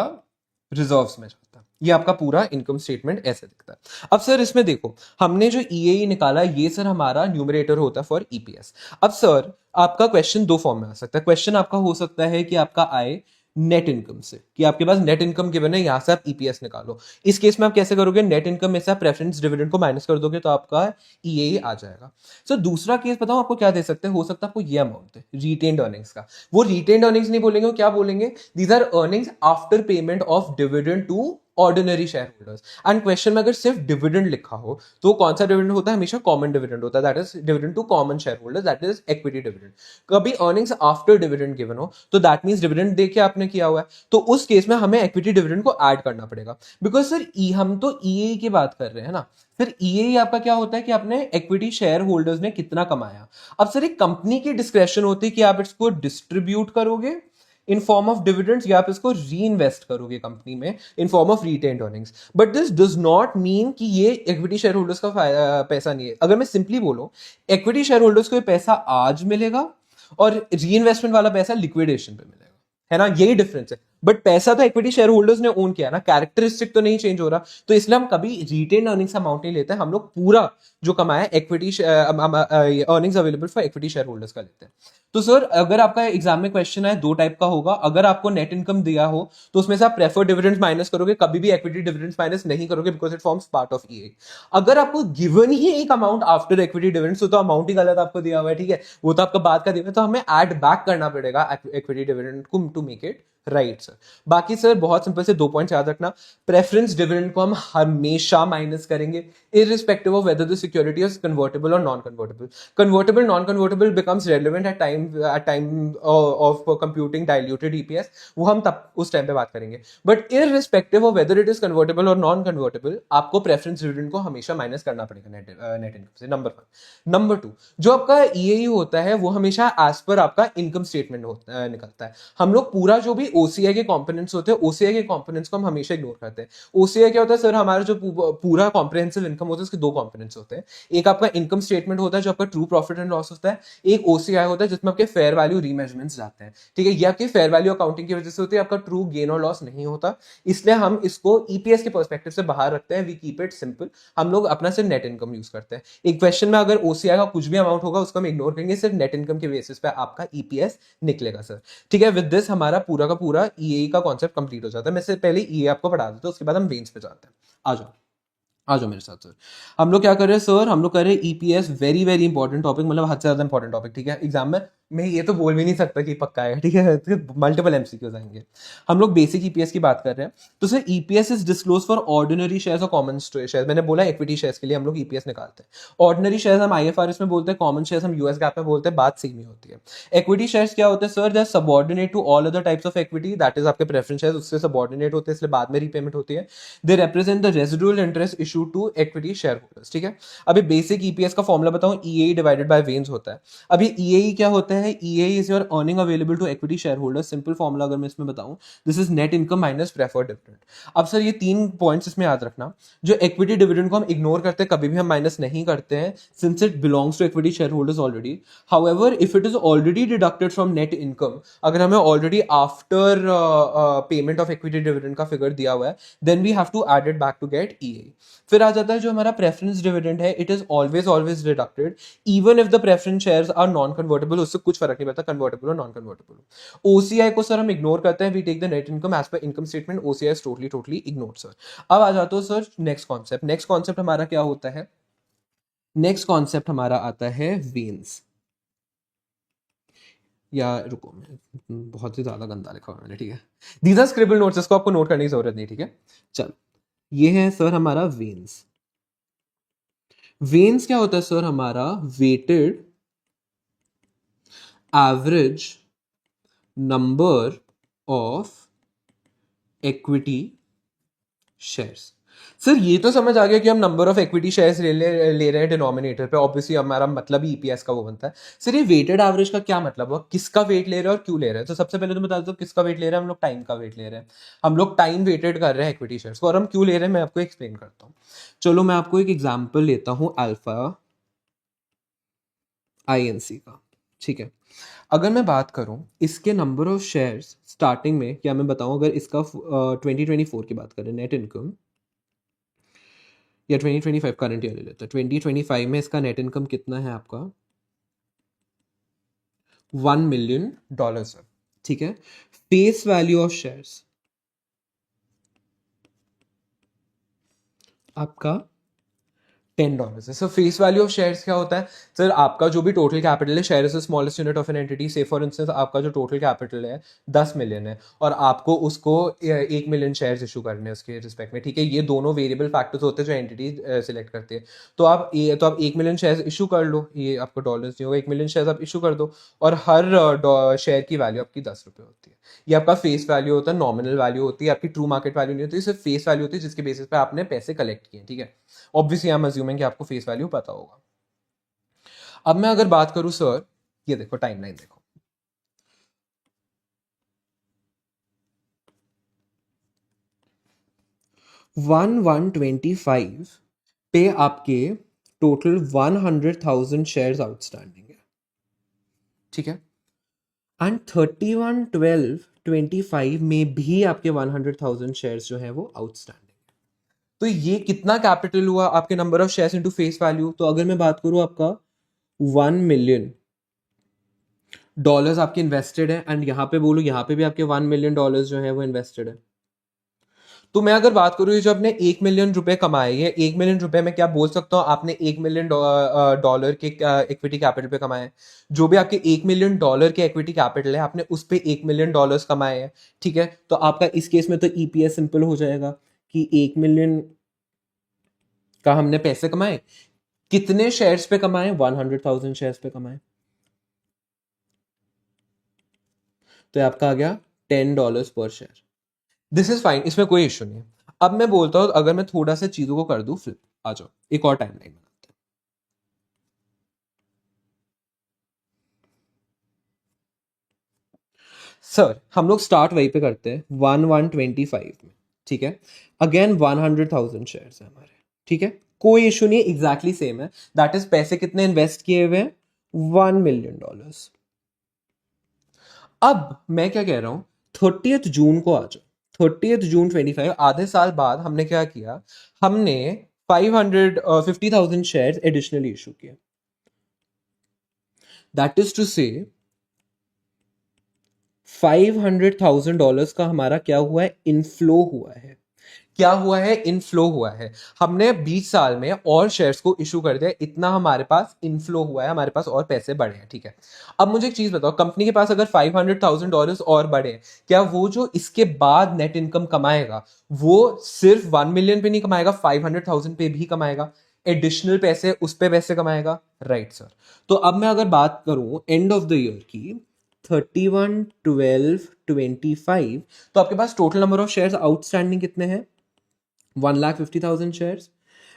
रिजर्व्स में जाता है। ये आपका पूरा इनकम स्टेटमेंट ऐसे दिखता है। अब सर इसमें देखो, हमने जो ईएई निकाला ये सर हमारा न्यूमरेटर होता है फॉर ईपीएस। अब सर आपका क्वेश्चन दो फॉर्म में आ सकता है। क्वेश्चन आपका हो सकता है कि आपका आए नेट इनकम से, कि आपके पास नेट इनकम गिवन है, यहां से आप ईपीएस निकालो। इस केस में आप कैसे करोगे, नेट इनकम में से आप प्रेफरेंस डिविडेंड को माइनस कर दोगे तो आपका ईएई आ जाएगा। सर दूसरा केस बताओ आपको क्या दे सकते हैं, हो सकता है आपको ये अमाउंट है रिटेन्ड अर्निंग्स का। वो रिटेन्ड अर्निंग्स नहीं बोलेंगे, वो क्या बोलेंगे, these are earnings after payment of dividend to ordinary share holders. And question में अगर सिर्फ डिविडेंड लिखा हो तो कौन सा डिविडेंड होता है, हमेशा कॉमन डिविडेंड होता है, that is dividend to common share holders, that is equity dividend. कभी अर्निंग्स आफ्टर डिविडेंड गिवन हो तो दैट मींस डिविडेंड देके आपने किया हुआ है, तो उस केस में हमें इक्विटी डिविडेंड को ऐड करना पड़ेगा। बिकॉज सर हम तो ईए की बात कर रहे हैं ना, फिर ईए आपका क्या होता है कि आपने इक्विटी शेयर होल्डर्स ने कितना कमाया। अब सर एक कंपनी की डिस्क्रेशन होती है कि आप इसको डिस्ट्रीब्यूट करोगे इन फॉर्म ऑफ डिविडेंड्स या आप इसको री इन्वेस्ट करोगे कंपनी में in form of retained earnings. But this does not mean कि ये इक्विटी शेयर होल्डर्स का पैसा नहीं है। अगर मैं सिंपली बोलूं, इक्विटी शेयर होल्डर्स को ये पैसा आज मिलेगा और री इन्वेस्टमेंट वाला पैसा लिक्विडेशन पे मिलेगा, है ना, यही डिफरेंस है। बट पैसा तो इक्विटी शेयर होल्डर्स ने ओन किया ना, कैरेक्टरिस्टिक तो नहीं चेंज हो रहा। तो इसलिए हम कभी रिटेन अर्निंग्स अमाउंट नहीं लेते, हम लोग पूरा जो कमाया equity earnings available for equity share holders का लेते हैं। तो सर अगर आपका एग्जाम में क्वेश्चन है दो टाइप का होगा, अगर आपको नेट इनकम दिया हो तो उसमें से आप प्रेफर डिविडेंड्स माइनस करोगे, कभी भी इक्विटी डिविडेंड्स माइनस नहीं करोगे because it forms part of EA. अगर आपको गिवन ही एक अमाउंट आफ्टर इक्विटी डिविडेंड्स तो अमाउंट ही गलत आपको दिया हुआ है, ठीक है, वो तो आपका बात का दिया है, तो हमें ऐड बैक करना पड़ेगा इक्विटी डिविडेंड को to make it right sir. बाकी सर बहुत सिंपल से दो पॉइंट याद रखना, प्रेफरेंस डिविडेंड को हम हमेशा माइनस करेंगे irrespective of whether the security is convertible or non-convertible. Convertible, non-convertible becomes relevant at time of computing diluted EPS. वो हम तब उस टाइम पे बात करेंगे। But irrespective of whether it is convertible or non-convertible, आपको प्रेफरेंस डिविडेंड को हमेशा माइनस करना पड़ेगा नेट इनकम से, नंबर वन। नंबर टू, जो आपका ईएई होता है वो हमेशा एज पर आपका इनकम स्टेटमेंट निकलता है। हम लोग पूरा जो भी ओसीआई के कॉम्पोनेंट्स होते हैं, ओसीआई के कॉम्पोनेंट्स को हम हमेशा इग्नोर करते हैं। ओसीआई क्या होता है सर, हमारा जो पूरा कॉम्प्रिहेंसिव इनकम होता है उसके दो कॉम्पोनेंट्स होते हैं। एक आपका इनकम स्टेटमेंट होता है जो आपका ट्रू प्रॉफिट एंड लॉस होता है, एक ओसीआई होता है जिसमें आपके फेयर वैल्यू रीमेजरमेंट्स जाते हैं, ठीक है। ये आपकी फेयर वैल्यू अकाउंटिंग की वजह से होती है, आपका ट्रू गेन और लॉस नहीं होता, इसलिए हम इसको ईपीएस के पर्सपेक्टिव से बाहर रखते हैं। वी कीप इट सिंपल, हम लोग अपना सिर्फ नेट इनकम यूज करते हैं। एक क्वेश्चन में अगर ओसीआई का कुछ भी अमाउंट होगा उसको हम इग्नोर करेंगे, सिर्फ नेट इनकम के बेसिस पे आपका ईपीएस निकलेगा सर, ठीक है। विद दिस हमारा पूरा का पूरा ईए का कॉन्सेप्ट कंप्लीट हो जाता है। मैं से पहले ईए आपको पढ़ा देता हूं, उसके बाद हम वेन्स पे जाते हैं। आ जाओ आ जाओ मेरे साथ सर। हम लोग क्या कर रहे हैं सर, हम लोग कर रहे हैं EPS, very very important topic, मतलब हद से ज्यादा इंपॉर्टेंट टॉपिक, ठीक है। एग्जाम में मैं ये तो बोल भी नहीं सकता कि पक्का है, ठीक है, मल्टीपल एमसीक्यूज आएंगे। हम लोग बेसिक ईपीएस की बात कर रहे हैं। तो sir EPS is disclose for ordinary shares और कॉमन शेयर्स। मैंने बोला इक्विटी शेयर्स के लिए हम लोग ईपीएस निकालते हैं। ऑर्डिनरी शेयर्स हम आईएफआरएस में बोलते हैं, कॉमन शेयर्स हम यूएस गैप में बोलते हैं, बात सेम ही होती है। इक्विटी शेयर्स क्या होते हैं sir, they are subordinate to all other types of equity, that is आपके प्रेफरेंस शेयर्स उससे सबऑर्डिनेट होते हैं, इसलिए बाद में रीपेमेंट होती है। They represent the residual interest issue to equity share holders, ठीक है। अभी बेसिक ईपीएस का फॉर्मूला बताऊं, ईए डिवाइडेड बाय वेन्स होता है। अभी ईए क्या होता है, EA is your earning available to equity share holders. Simple formula अगर मैं इसमें बताऊं, this is net income minus preferred dividend. अब सर ये तीन पॉइंट्स इसमें याद रखना, जो इक्विटी डिविडेंड को हम इग्नोर करते हैं, कभी भी हम माइनस नहीं करते हैं, since it belongs to equity share holders already. However if it is already deducted from net income, अगर हमें already after payment of equity dividend का फिगर दिया हुआ है, then we have to add it back to get EA. फिर आ जाता है जो हमारा प्रेफरेंस डिविडेंड है, it is always deducted even if the preference shares are non convertible, उससे कुछ फर्क नहीं पड़ता कन्वर्टेबल और नॉन कन्वर्टेबल। ओसीआई को सर हम इग्नोर करते हैं, we take the net income as per income statement, OCI is totally ignore sir. अब आ जाता हूं sir next concept. Next concept हमारा क्या होता है, नेक्स्ट कॉन्सेप्ट हमारा आता है वेन्स, या रुको मैं बहुत ही ज्यादा गंदा लिखा हुआ मैंने, ठीक है। दीज आर स्क्रिबल नोट्स, इसको आपको नोट करने की जरूरत नहीं, ठीक है। चलो ये है सर हमारा वेन्स। वेन्स क्या होता है सर, हमारा weighted average number of equity shares. Sir ये तो समझ आ गया कि हम नंबर ऑफ इक्विटी शेयर्स ले रहे हैं डिनोमिनेटर पे, ऑब्वियसली हमारा मतलब ही ईपीएस का वो बनता है। सर ये वेटेड एवरेज का क्या मतलब है, किसका वेट ले रहे हैं और क्यों ले रहे हैं। तो सबसे पहले तो बता दो किसका वेट ले रहे हैं, हम लोग टाइम का वेट ले रहे हैं। हम लोग टाइम वेटेड कर रहे हैं इक्विटी शेयर्स को, और हम क्यों ले रहे हैं मैं आपको एक्सप्लेन करता हूँ। चलो मैं आपको एक एग्जाम्पल लेता हूँ अल्फा आईएनसी का, ठीक है। अगर मैं बात करूं इसके नंबर ऑफ शेयर्स स्टार्टिंग में, क्या मैं बताऊं, अगर इसका 2024 की बात करें नेट इनकम, या 2025 करंट ईयर ले लेते हैं, 2025 में इसका नेट इनकम कितना है आपका, $1 मिलियन है, ठीक है। फेस वैल्यू ऑफ शेयर्स आपका $10 है। Sir face value of shares क्या होता है? सर आपका जो भी टोटल कैपिटल है, share is the smallest unit of an entity, से फॉर इंस्टेंस आपका जो टोटल कैपिटल है 10 मिलियन है और आपको उसको 1 मिलियन शेयर्स इशू करने हैं उसके रिस्पेक्ट में, ठीक है। ये दोनों वेरिएबल फैक्टर्स होते हैं जो एंटिटी सिलेक्ट करती है। तो आप 1 मिलियन शेयर्स इशू कर लो, ये आपको डॉलर्स नहीं होगा, 1 मिलियन शेयर्स आप इशू कर दो और हर शेयर की वैल्यू आपकी ₹10 होती है। ये आपका फेस वैल्यू होता है, नॉमिनल वैल्यू होती है, आपकी ट्रू मार्केट वैल्यू नहीं होती, सिर्फ फेस वैल्यू होती है जिसके बेसिस पे आपने पैसे कलेक्ट किए, ठीक है। ऑब्वियसली आई एम अज्यूमिंग कि आपको फेस वैल्यू पता होगा। अब मैं अगर बात करूं सर, ये देखो टाइमलाइन देखो, 1125 पे आपके टोटल 100,000 शेयर्स आउटस्टैंडिंग है, ठीक है। एंड 31/12/25 में भी आपके 100,000 शेयर्स जो है वो आउटस्टैंडिंग है। तो ये कितना कैपिटल हुआ आपके number of shares into face value? तो अगर मैं बात करूं आपका $1 मिलियन आपके इन्वेस्टेड है, एंड यहाँ पे बोलूँ यहाँ पे भी आपके $1 मिलियन जो है वो इन्वेस्टेड है। तो मैं अगर बात करूँ, ये जो आपने $1 मिलियन कमाए, ये $1 मिलियन में क्या बोल सकता हूँ, आपने $1 मिलियन के इक्विटी कैपिटल पे कमाए। जो भी आपके $1 मिलियन के इक्विटी कैपिटल है, आपने उस पे $1 मिलियन कमाए हैं, ठीक है। तो आपका इस केस में तो ईपीएस सिंपल हो जाएगा कि 1 मिलियन का हमने पैसे कमाए, कितने शेयर्स पे कमाए, 100,000 शेयर्स पे कमाए, तो आपका आ गया $10 पर शेयर। दिस इज फाइन, इसमें कोई इशू नहीं है। अब मैं बोलता हूं, अगर मैं थोड़ा सा चीजों को कर दूं फ्लिप, आ जाओ एक और टाइमलाइन बनाते हैं। सर हम लोग स्टार्ट वहीं पे करते हैं 1125 में, ठीक है। अगेन 100,000 शेयर्स है हमारे, ठीक है, कोई इशू नहीं है, एग्जैक्टली सेम है। दैट इज पैसे कितने इन्वेस्ट किए हुए हैं, $1 मिलियन। अब मैं क्या कह रहा हूं, 30 जून को आ जाओ, 30 जून 25, आधे साल बाद हमने क्या किया, हमने 50,000 शेयर्स एडिशनली इशू किए। दैट इज टू से $500,000 का हमारा क्या हुआ है, इनफ्लो हुआ है। क्या हुआ है, इनफ्लो हुआ है। हमने 20 साल में और शेयर्स को इशू कर दिया, इतना हमारे पास इनफ्लो हुआ है, हमारे पास और पैसे बढ़े हैं, ठीक है। अब मुझे एक चीज बताओ, कंपनी के पास अगर $500,000 और बढ़े, क्या वो जो इसके बाद नेट इनकम कमाएगा वो सिर्फ 1 मिलियन पे नहीं कमाएगा, 500,000 पे भी कमाएगा, एडिशनल पैसे उस पे पैसे कमाएगा, राइट सर। तो अब मैं अगर बात करूं एंड ऑफ द ईयर की, 31/12/25, तो आपके पास total number of shares outstanding कितने हैं, 1,50,000 शेयर्स।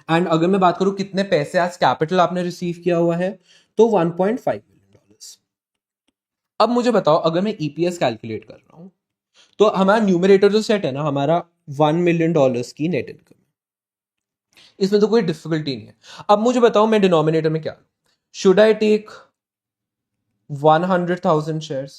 एंड अगर मैं बात करूं कितने पैसे आज कैपिटल आपने रिसीव किया हुआ है, तो $1.5 मिलियन। अब मुझे बताओ, अगर मैं ईपीएस कैलकुलेट कर रहा हूं, तो हमारा न्यूमरेटर जो सेट है ना हमारा, $1 मिलियन की नेट इनकम, इसमें तो कोई डिफिकल्टी नहीं है। अब मुझे बताओ मैं डिनोमिनेटर में क्या, should I take 100,000 shares?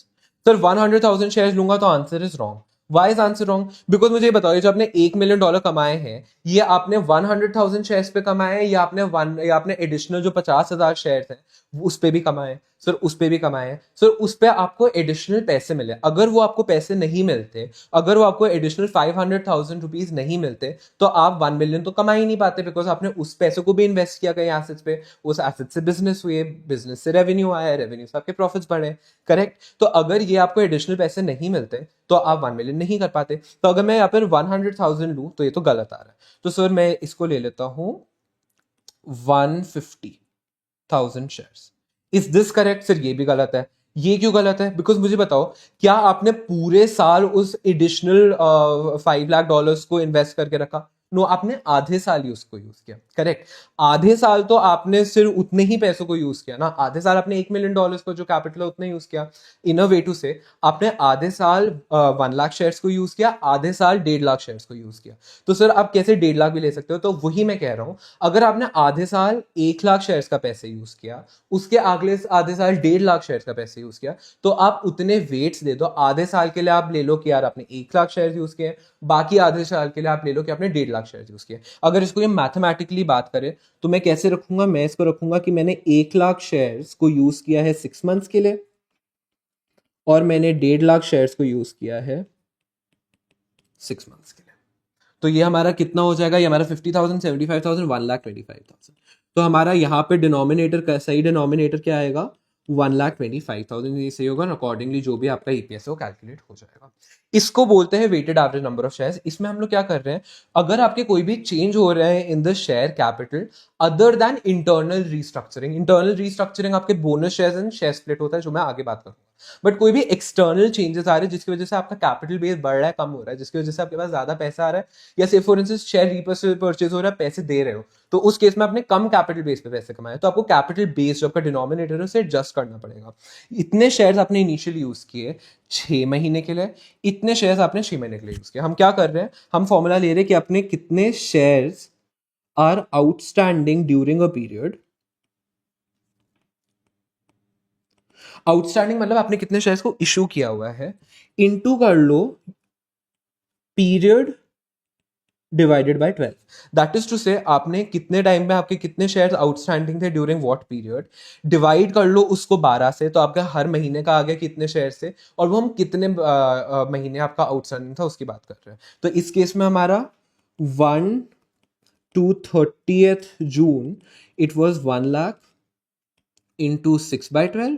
Sir 100,000 shares लूंगा तो answer is wrong. Why is answer wrong? Because मुझे ये बताओ, ये जो आपने $1 मिलियन कमाए हैं, ये आपने 100,000 शेयर्स पे कमाए हैं या आपने एडिशनल जो 50,000 शेयर्स हैं उस पे भी कमाए? सर उस पे भी कमाए हैं। सर उस पे आपको एडिशनल पैसे मिले, अगर वो आपको पैसे नहीं मिलते, अगर वो आपको एडिशनल 500,000 रुपीज नहीं मिलते, तो आप 1 मिलियन तो कमा ही नहीं पाते, बिकॉज आपने उस पैसे को भी इन्वेस्ट किया कहीं एसेट्स पे, उस एसेट से बिजनेस हुए, बिजनेस से रेवेन्यू आया, रेवेन्यू से आपके प्रॉफिट्स बढ़े, करेक्ट। तो अगर ये आपको एडिशनल पैसे नहीं मिलते तो आप 1 मिलियन नहीं कर पाते। तो अगर मैं यहाँ पर 100,000 लूँ तो ये तो गलत आ रहा है। तो सर मैं इसको ले लेता हूँ 150,000 shares. Is this correct? Sir ये भी गलत है। ये क्यों गलत है? बिकॉज मुझे बताओ, क्या आपने पूरे साल उस एडिशनल $5 लाख को इन्वेस्ट करके रखा? नो, आपने आधे साल ही उसको यूज किया, करेक्ट। आधे साल तो आपने सिर्फ उतने ही पैसों को यूज किया ना, आधे साल आपने $1 million को जो कैपिटल है उतना यूज किया। इन अ वे टू से आपने आधे साल 1 लाख शेयर्स को यूज किया, आधे साल 1.5 लाख शेयर्स को यूज किया। तो सर आप कैसे 1.5 लाख भी ले सकते हो? तो वही मैं कह रहा हूं, अगर आपने आधे साल 1 लाख शेयर्स का पैसे यूज किया, उसके अगले आधे साल 1.5 लाख शेयर्स का पैसे यूज किया, तो आप उतने वेट्स दे दो। आधे साल के लिए आप ले लो कि यार आपने 1 लाख शेयर यूज किए, बाकी आधे साल के लिए आप ले लो कि आपने 1.5 लाख शेयर यूज किए। अगर इसको ये मैथमेटिकली बात करें तो मैं कैसे रखूंगा? मैं इसको रखूंगा कि मैंने 1 लाख शेयर्स को यूज किया है 6 मंथ्स के लिए, और मैंने 1.5 लाख शेयर्स को यूज किया है 6 मंथ्स के लिए। तो ये हमारा कितना हो जाएगा? ये हमारा 50,000, 75,000, 1,25,500। तो हमारा यहाँ पे डिनोमिनेटर का सही डिनोमिनेटर क्या आएगा? 1,25,000। ये सही होगा, अकॉर्डिंगली जो भी आपका ईपीएस है वो कैलकुलेट हो जाएगा। इसको बोलते हैं weighted average number of shares. इसमें हम लोग क्या कर रहे हैं, अगर आपके कोई भी चेंज हो रहे हैं in the share capital other than internal restructuring, internal restructuring आपके bonus shares and share split होता है, जो मैं आगे बात करूंगा। बट कोई भी एक्सटर्नल चेंजेस आ रहे हैं जिसकी वजह से आपका कैपिटल बेस बढ़ रहा है, कम हो रहा है, जिसकी वजह से आपके पास ज्यादा पैसा आ रहा है, या से फॉर इंस्टेंस शेयर परचेज हो रहा है, पैसे दे रहे हो, तो उस केस में आपने कम कैपिटल बेस पे पैसे कमाए, तो आपको कैपिटल बेस जो आपका डिनोमिनेटर है उसे एडजस्ट करना पड़ेगा। इतने शेयर्स आपने इनिशियली यूज किए 6 महीने के लिए, इतने शेयर्स आपने 6 महीने के लिए यूज किए। हम क्या कर रहे हैं, हम फॉर्मूला ले रहे हैं कि अपने कितने shares are outstanding during a period. Outstanding मतलब आपने कितने शेयर्स को इशू किया हुआ है, इनटू कर लो period divided by 12। That is to say आपने कितने टाइम में आपके कितने शेयर्स आउटस्टैंडिंग थे ड्यूरिंग व्हाट पीरियड, डिवाइड कर लो उसको 12 से, तो आपका हर महीने का आ गया कितने शेयर्स थे, और वो हम कितने महीने आपका आउटस्टैंडिंग था उसकी बात कर रहे हैं। तो इस केस में हमारा 1 to 30th June it was 1 lakh into 6/12,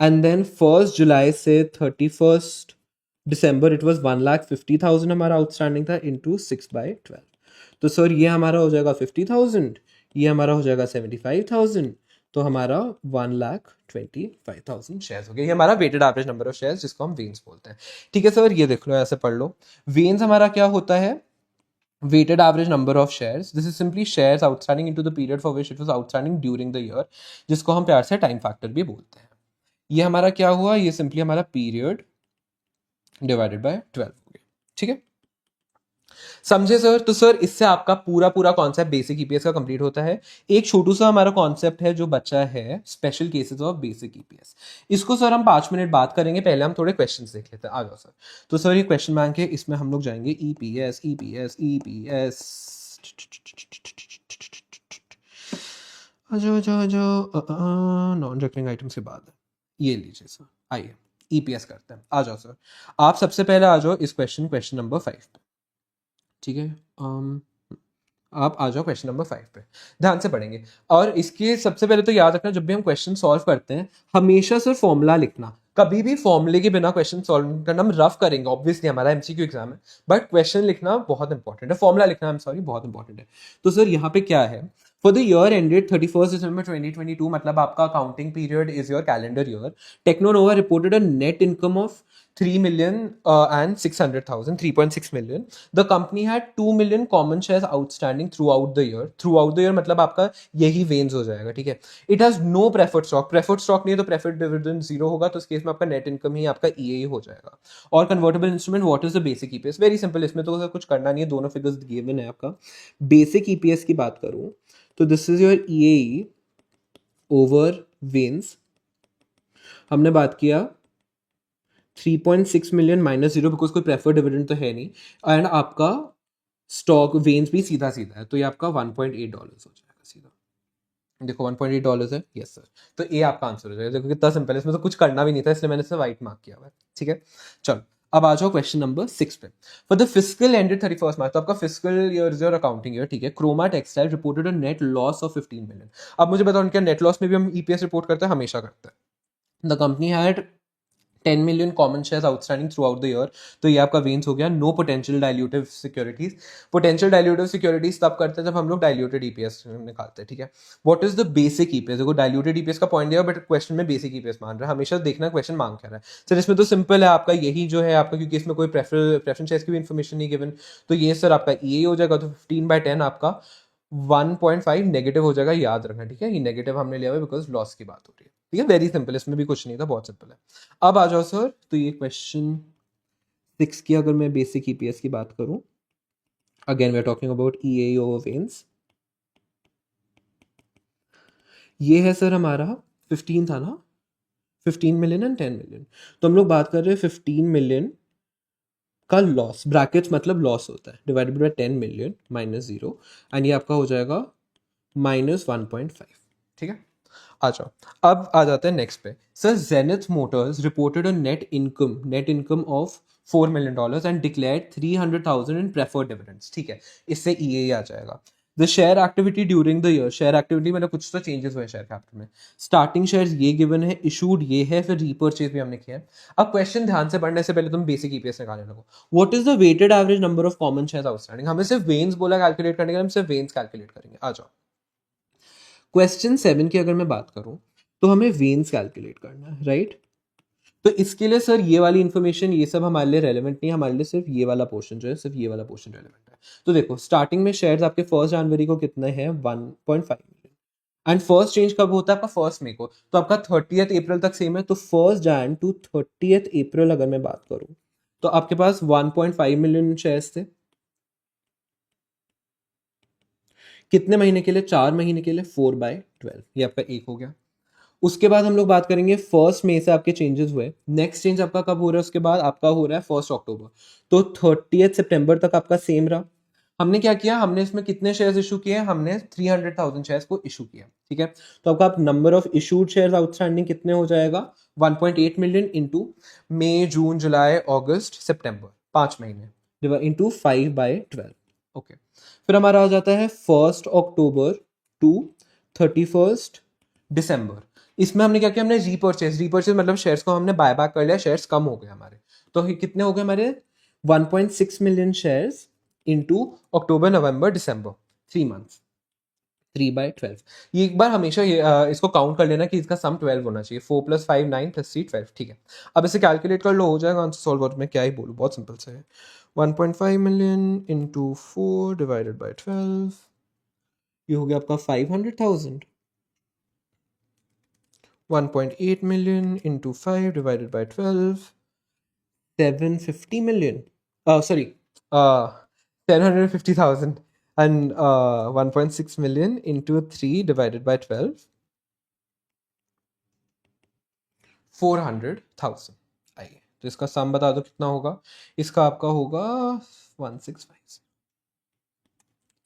and then 1st July से 31st December it was 1,50,000 हमारा आउटस्टैंडिंग था into 6/12। तो सर ये हमारा हो जाएगा 50,000, ये हमारा हो जाएगा 75,000, तो हमारा 1,25,500 शेयर्स हो गए। ये हमारा weighted average number of shares जिसको हम वेन्स बोलते हैं। ठीक है सर, ये देख लो, ऐसे पढ़ लो। वेन्स हमारा क्या होता है? weighted average number of shares. This is simply shares outstanding into the period for which it was outstanding during the year, जिसको हम प्यार से टाइम फैक्टर भी बोलते हैं। ये हमारा क्या हुआ? ये सिंपली हमारा पीरियड डिवाइडेड बाय 12 हो गया। ठीक है, समझे सर? तो सर इससे आपका पूरा पूरा कॉन्सेप्ट बेसिक ईपीएस का कंप्लीट होता है। एक छोटू सा हमारा कॉन्सेप्ट है जो बचा है, special cases of basic EPS. इसको सर हम 5 मिनट बात करेंगे, पहले हम थोड़े क्वेश्चंस देख लेते हैं। आ जाओ सर। तो सर ये क्वेश्चन बैंक है, इसमें हम लोग जाएंगे ईपीएस ईपीएस ईपीएस। आ जाओ जाओ जाओ, नॉन रेकरिंग आइटम्स के बाद ये लीजिए सर, आइए ईपीएस करते हैं। आ जाओ सर, आप सबसे पहले आ जाओ इस क्वेश्चन नंबर 5 पे। ठीक है, आप आ जाओ क्वेश्चन नंबर 5 पे, ध्यान से पढ़ेंगे। और इसके सबसे पहले तो याद रखना, जब भी हम क्वेश्चन सॉल्व करते हैं हमेशा सिर्फ फॉर्मूला लिखना, कभी भी फॉर्मूले के बिना क्वेश्चन सॉल्व करना। हम रफ करेंगे, ऑब्वियसली हमारा एमसीक्यू एग्जाम है, बट क्वेश्चन लिखना बहुत इंपॉर्टेंट है, फॉर्मूला लिखना आई एम सॉरी बहुत इंपॉर्टेंट है। तो सर यहाँ पे क्या है, for the year ended 31st December 2022, मतलब आपका accounting period is your calendar year, Technonova reported a net income of 3,600,000, 3.6 million. The company had 2 million common shares outstanding throughout the year. Throughout the year मतलब आपका यही veins हो जाएगा। ठीक है, it has no preferred stock, preferred stock नहीं है तो प्रेफर्ड डिविडेंड 0 होगा, तो इस केस में आपका नेट इनकम ही आपका ईए हो जाएगा। और convertible instrument, what is the basic EPS? Very simple, इसमें तो कुछ करना नहीं है, दोनों फिगर्स गिवन है। आपका बेसिक ईपीएस की बात करूं तो this is your EA over veins. हमने बात किया 3.6 million माइनस 0, बिकॉज कोई प्रेफर्ड डिविडेंड तो है नहीं, एंड आपका स्टॉक वेन्स भी सीधा सीधा है, तो ये आपका $1.8 हो जाएगा सीधा। देखो $1.8 है, यस सर। तो ये आपका आंसर हो जाएगा। देखो कितना सिंपल है, इसमें तो कुछ करना भी नहीं था, इसलिए मैंने इसे वाइट मार्क किया हुआ है। ठीक है, चलो अब आ जाओ क्वेश्चन नंबर 6 पे। For the fiscal ended 31st March, तो आपका fiscal year is your accounting year. ठीक है, Chroma textile reported a net loss of 15 million। अब मुझे बताओ, उनके नेट लॉस में भी हम ईपीएस रिपोर्ट करते हैं, हमेशा करते हैं। The company had 10 million common shares outstanding throughout the year, तो ये आपका वेन्स हो गया. No potential dilutive securities. Potential dilutive securities तब करते हैं जब हम लोग डाइल्यूटेड ईपीएस निकालते हैं. ठीक है, what is the basic EPS. देखो डाइल्यूटेड ईपीएस का पॉइंट दिया, बट क्वेश्चन में बेसिक ईपीएस मान रहा है. हमेशा देखना क्वेश्चन मांग क्या रहा है. सर इसमें तो सिंपल है आपका, यही जो है आपका, क्योंकि इसमें कोई प्रेफरेंस शेयर्स की भी इन्फॉर्मेशन नहीं गिवन, तो ये सर आपका ई हो जाएगा. तो 15/10 आपका 1.5 नेगेटिव हो जाएगा, याद रखना. ठीक है, ये नेगेटिव हमने लिया हुआ बिकॉज लॉस की बात हो रही है. ठीक है, वेरी सिंपल, इसमें भी कुछ नहीं था, बहुत सिंपल है. अब आ जाओ सर, तो ये क्वेश्चन 6 की अगर मैं बेसिक ईपीएस की बात करूं, again we are talking about EA over वेन्स. ये है सर हमारा 15 था ना, 15 मिलियन एंड 10 मिलियन. तो हम लोग बात कर रहे हैं 15 मिलियन का लॉस, ब्रैकेट्स मतलब लॉस होता है, divided by 10 million minus 0, and ये आपका हो जाएगा -1.5. ठीक है, आ जाओ. अब आ जाते हैं नेक्स्ट पे. Sir zenith Motors reported a net income of $4 million and declared 300,000 in preferred dividends. ठीक है, इससे ईए आ जाएगा. The share activity during the year, share activity मतलब कुछ तो चेंजेस हुए शेयर कैपिटल में. स्टार्टिंग शेयर्स ये गिवन है, इशूड ये है, फिर रीपर्चेज भी हमने किया है. अब क्वेश्चन ध्यान से पढ़ने से पहले तुम बेसिक ईपीएस निकालने लगो. What is the weighted average number of common shares outstanding. हमें सिर्फ वेन्स बोला कैलकुलेट करने के लिए, हम सिर्फ वेन्स कैलकुलेट करेंगे. आ जाओ. क्वेश्चन 7 की अगर मैं बात करूं, तो हमें वेन्स कैलकुलेट करना है, राइट. तो इसके लिए सर ये वाली इंफॉर्मेशन ये सब हमारे लिए रेलेवेंट नहीं है, हमारे लिए सिर्फ ये वाला पोर्शन जो है, सिर्फ ये वाला पोर्शन रेलेवेंट है. तो देखो स्टार्टिंग में शेयर्स आपके 1 जनवरी को कितने हैं, 1.5 मिलियन. एंड फर्स्ट चेंज कब होता है आपका, 1 मई को. तो आपका 30 अप्रैल तक सेम है. तो 1 जन टू 30 अप्रैल अगर मैं बात करूं, तो आपके पास 1.5 मिलियन शेयर्स थे. कितने महीने के लिए, 4 महीने के लिए, 4/12, ये आपका एक हो गया. उसके बाद हम लोग बात करेंगे 1 मई से आपके चेंजेस हुए. नेक्स्ट चेंज आपका कब हो रहा है, उसके बाद आपका हो रहा है 1 अक्टूबर. तो 30 सितंबर तक आपका सेम रहा. हमने क्या किया, हमने इसमें कितने शेयर्स इशू किए, हमने 300,000 शेयर्स को इशू किया. ठीक है, तो आपका number of issued shares outstanding कितने हो जाएगा, 1.8 मिलियन इंटू मई जून जुलाई अगस्त सितंबर, 5 महीने, इंटू 5/12. ओके, फिर हमारा आ जाता है 1 अक्टूबर टू 31 दिसंबर. इसमें हमने क्या किया, हमने रीपर्चेज मतलब शेयर्स को हमने बाय बैक कर लिया, शेयर्स कम हो गए हमारे. तो कितने हो गए हमारे, 1.6 मिलियन शेयर्स इंटू अक्टूबर नवंबर दिसंबर, 3 मंथ्स, 3/12. ये एक बार हमेशा ये इसको काउंट कर लेना कि इसका सम 12 होना चाहिए. 4 + 5 9 + 3 12. ठीक है, अब इसे कैलकुलेट कर लो, हो जाएगा आंसर सॉल्व. और मैं क्या ही बोलूँ, बहुत सिंपल से है. 1.5 मिलियन इंटू 4 डिवाइडेड बाई 12, ये हो गया आपका 500,000. 1.8 million into 5 divided by 12, 750 million. Sorry, 750,000. And 1.6 million into 3 divided by 12, 400,000. आइए, तो इसका सम बता दो कितना होगा. इसका आपका होगा 1650.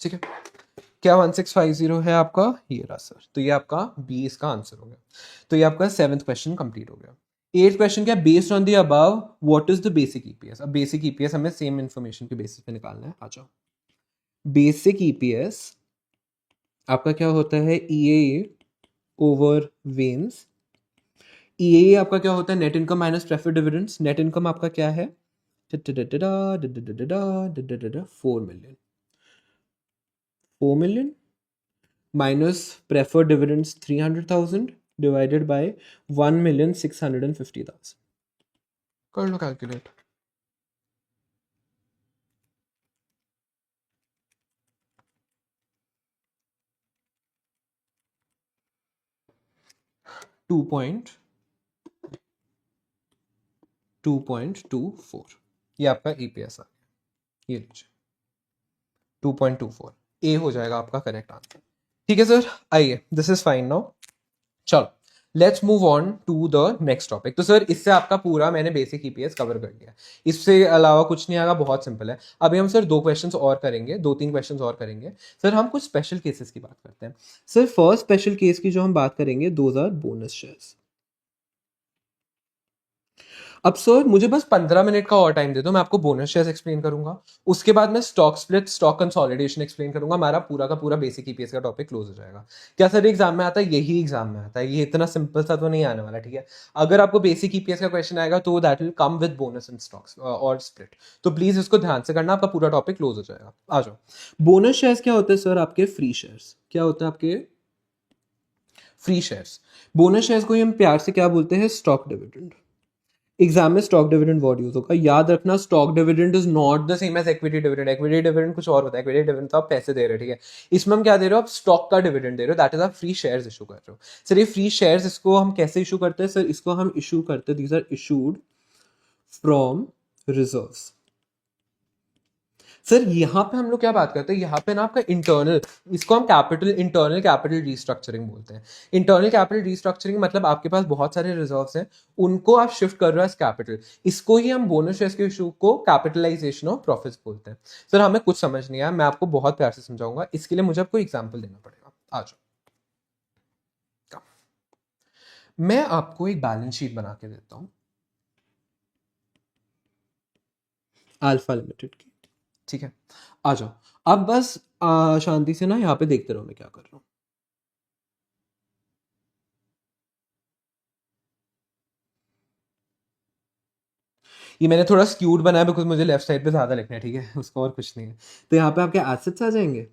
ठीक है, क्या 1650 है आपका, ये रहा सर. तो ये आपका बी इसका आंसर हो गया. तो ये आपका 7th क्वेश्चन कंप्लीट हो गया. 8th क्वेश्चन क्या, based on the above what is the basic EPS. अब बेसिक ईपीएस हमें सेम इन्फॉर्मेशन के बेसिस पे निकालना है. आ जाओ. बेसिक ईपीएस आपका क्या होता है, ईए ओवर वेन्स. ईए आपका क्या होता है, net income minus preferred dividends. Net income आपका क्या है, 4 million. 4 million minus preferred dividends 300,000 divided by 1,650,000. कर लो कैलकुलेट. टू पॉइंट 2.24, ये आपका ईपीएस आ गया. ये लीजिए 2.24, ए हो जाएगा आपका करेक्ट आंसर. ठीक है सर, आइए, दिस इज फाइन नाउ. चलो let's move on to the next topic. तो सर इससे आपका पूरा मैंने बेसिक ईपीएस कवर कर लिया. इससे अलावा कुछ नहीं आएगा, बहुत सिंपल है. अभी हम सर 2 क्वेश्चंस और करेंगे, 2-3 क्वेश्चंस और करेंगे. सर हम कुछ स्पेशल केसेस की बात करते हैं. सर फर्स्ट स्पेशल केस की जो हम बात करेंगे, दोज आर बोनस शेयर्स. अब सर मुझे बस 15 मिनट का और टाइम दे दो, मैं आपको बोनस शेयर्स एक्सप्लेन करूंगा, उसके बाद मैं stock split stock consolidation explain करूंगा, हमारा पूरा का पूरा बेसिक ईपीएस का टॉपिक क्लोज हो जाएगा। क्या सर एग्जाम में आता है? यही एग्जाम में आता है, ये इतना सिंपल सा तो नहीं आने वाला, ठीक है। अगर आपको बेसिक ईपीएस का क्वेश्चन आएगा तो that will come with bonus and stocks और स्प्लिट, तो प्लीज इसको ध्यान से करना, आपका पूरा टॉपिक क्लोज हो जाएगा। आ जाओ। बोनस शेयर्स क्या होते हैं सर? आपके फ्री शेयर्स। क्या होते हैं आपके? Free shares. बोनस शेयर्स को ही हम प्यार से क्या बोलते हैं? Stock dividend. एग्जाम में स्टॉक डिविडेंड वर्ड यूज होगा, याद रखना। Stock dividend is not the same as equity dividend. Equity dividend कुछ और होता है, इक्विटी डिविडेंड तो आप पैसे दे रहे हो, ठीक है। इसमें हम क्या दे रहे हो? आप स्टॉक का डिविडेंड दे रहे हो, दैट इज आप फ्री शेयर्स इशू कर रहे हो। सर ये फ्री शेयर्स, इसको हम कैसे इशू करते हैं? सर इसको हम इशू करते हैं, these are issued from reserves. Sir यहाँ पे हम लोग क्या बात करते हैं? यहाँ पे ना आपका इंटरनल, इसको हम कैपिटल, इंटरनल कैपिटल रीस्ट्रक्चरिंग बोलते हैं। इंटरनल कैपिटल रीस्ट्रक्चरिंग मतलब आपके पास बहुत सारे रिजर्व्स हैं, उनको आप शिफ्ट कर रहे हो एज कैपिटल। इसको ही हम बोनस शेयर्स के इशू को कैपिटलाइजेशन ऑफ प्रॉफिट्स बोलते हैं। सर हमें कुछ समझ नहीं आया, मैं आपको बहुत प्यार से समझाऊंगा, इसके लिए मुझे आपको एग्जाम्पल देना पड़ेगा। आ जाओ, मैं आपको एक बैलेंस शीट बना के देता हूँ अल्फा लिमिटेड की, ठीक है। आ जाओ। अब बस शांति से ना यहाँ पे देखते रहो मैं क्या कर रहा हूँ। ये मैंने थोड़ा स्क्यूड बनाया बिकॉज मुझे लेफ्ट साइड पे ज्यादा लिखना है, ठीक है, उसका और कुछ नहीं है। तो यहाँ पे आपके एसेट्स आ जाएंगे,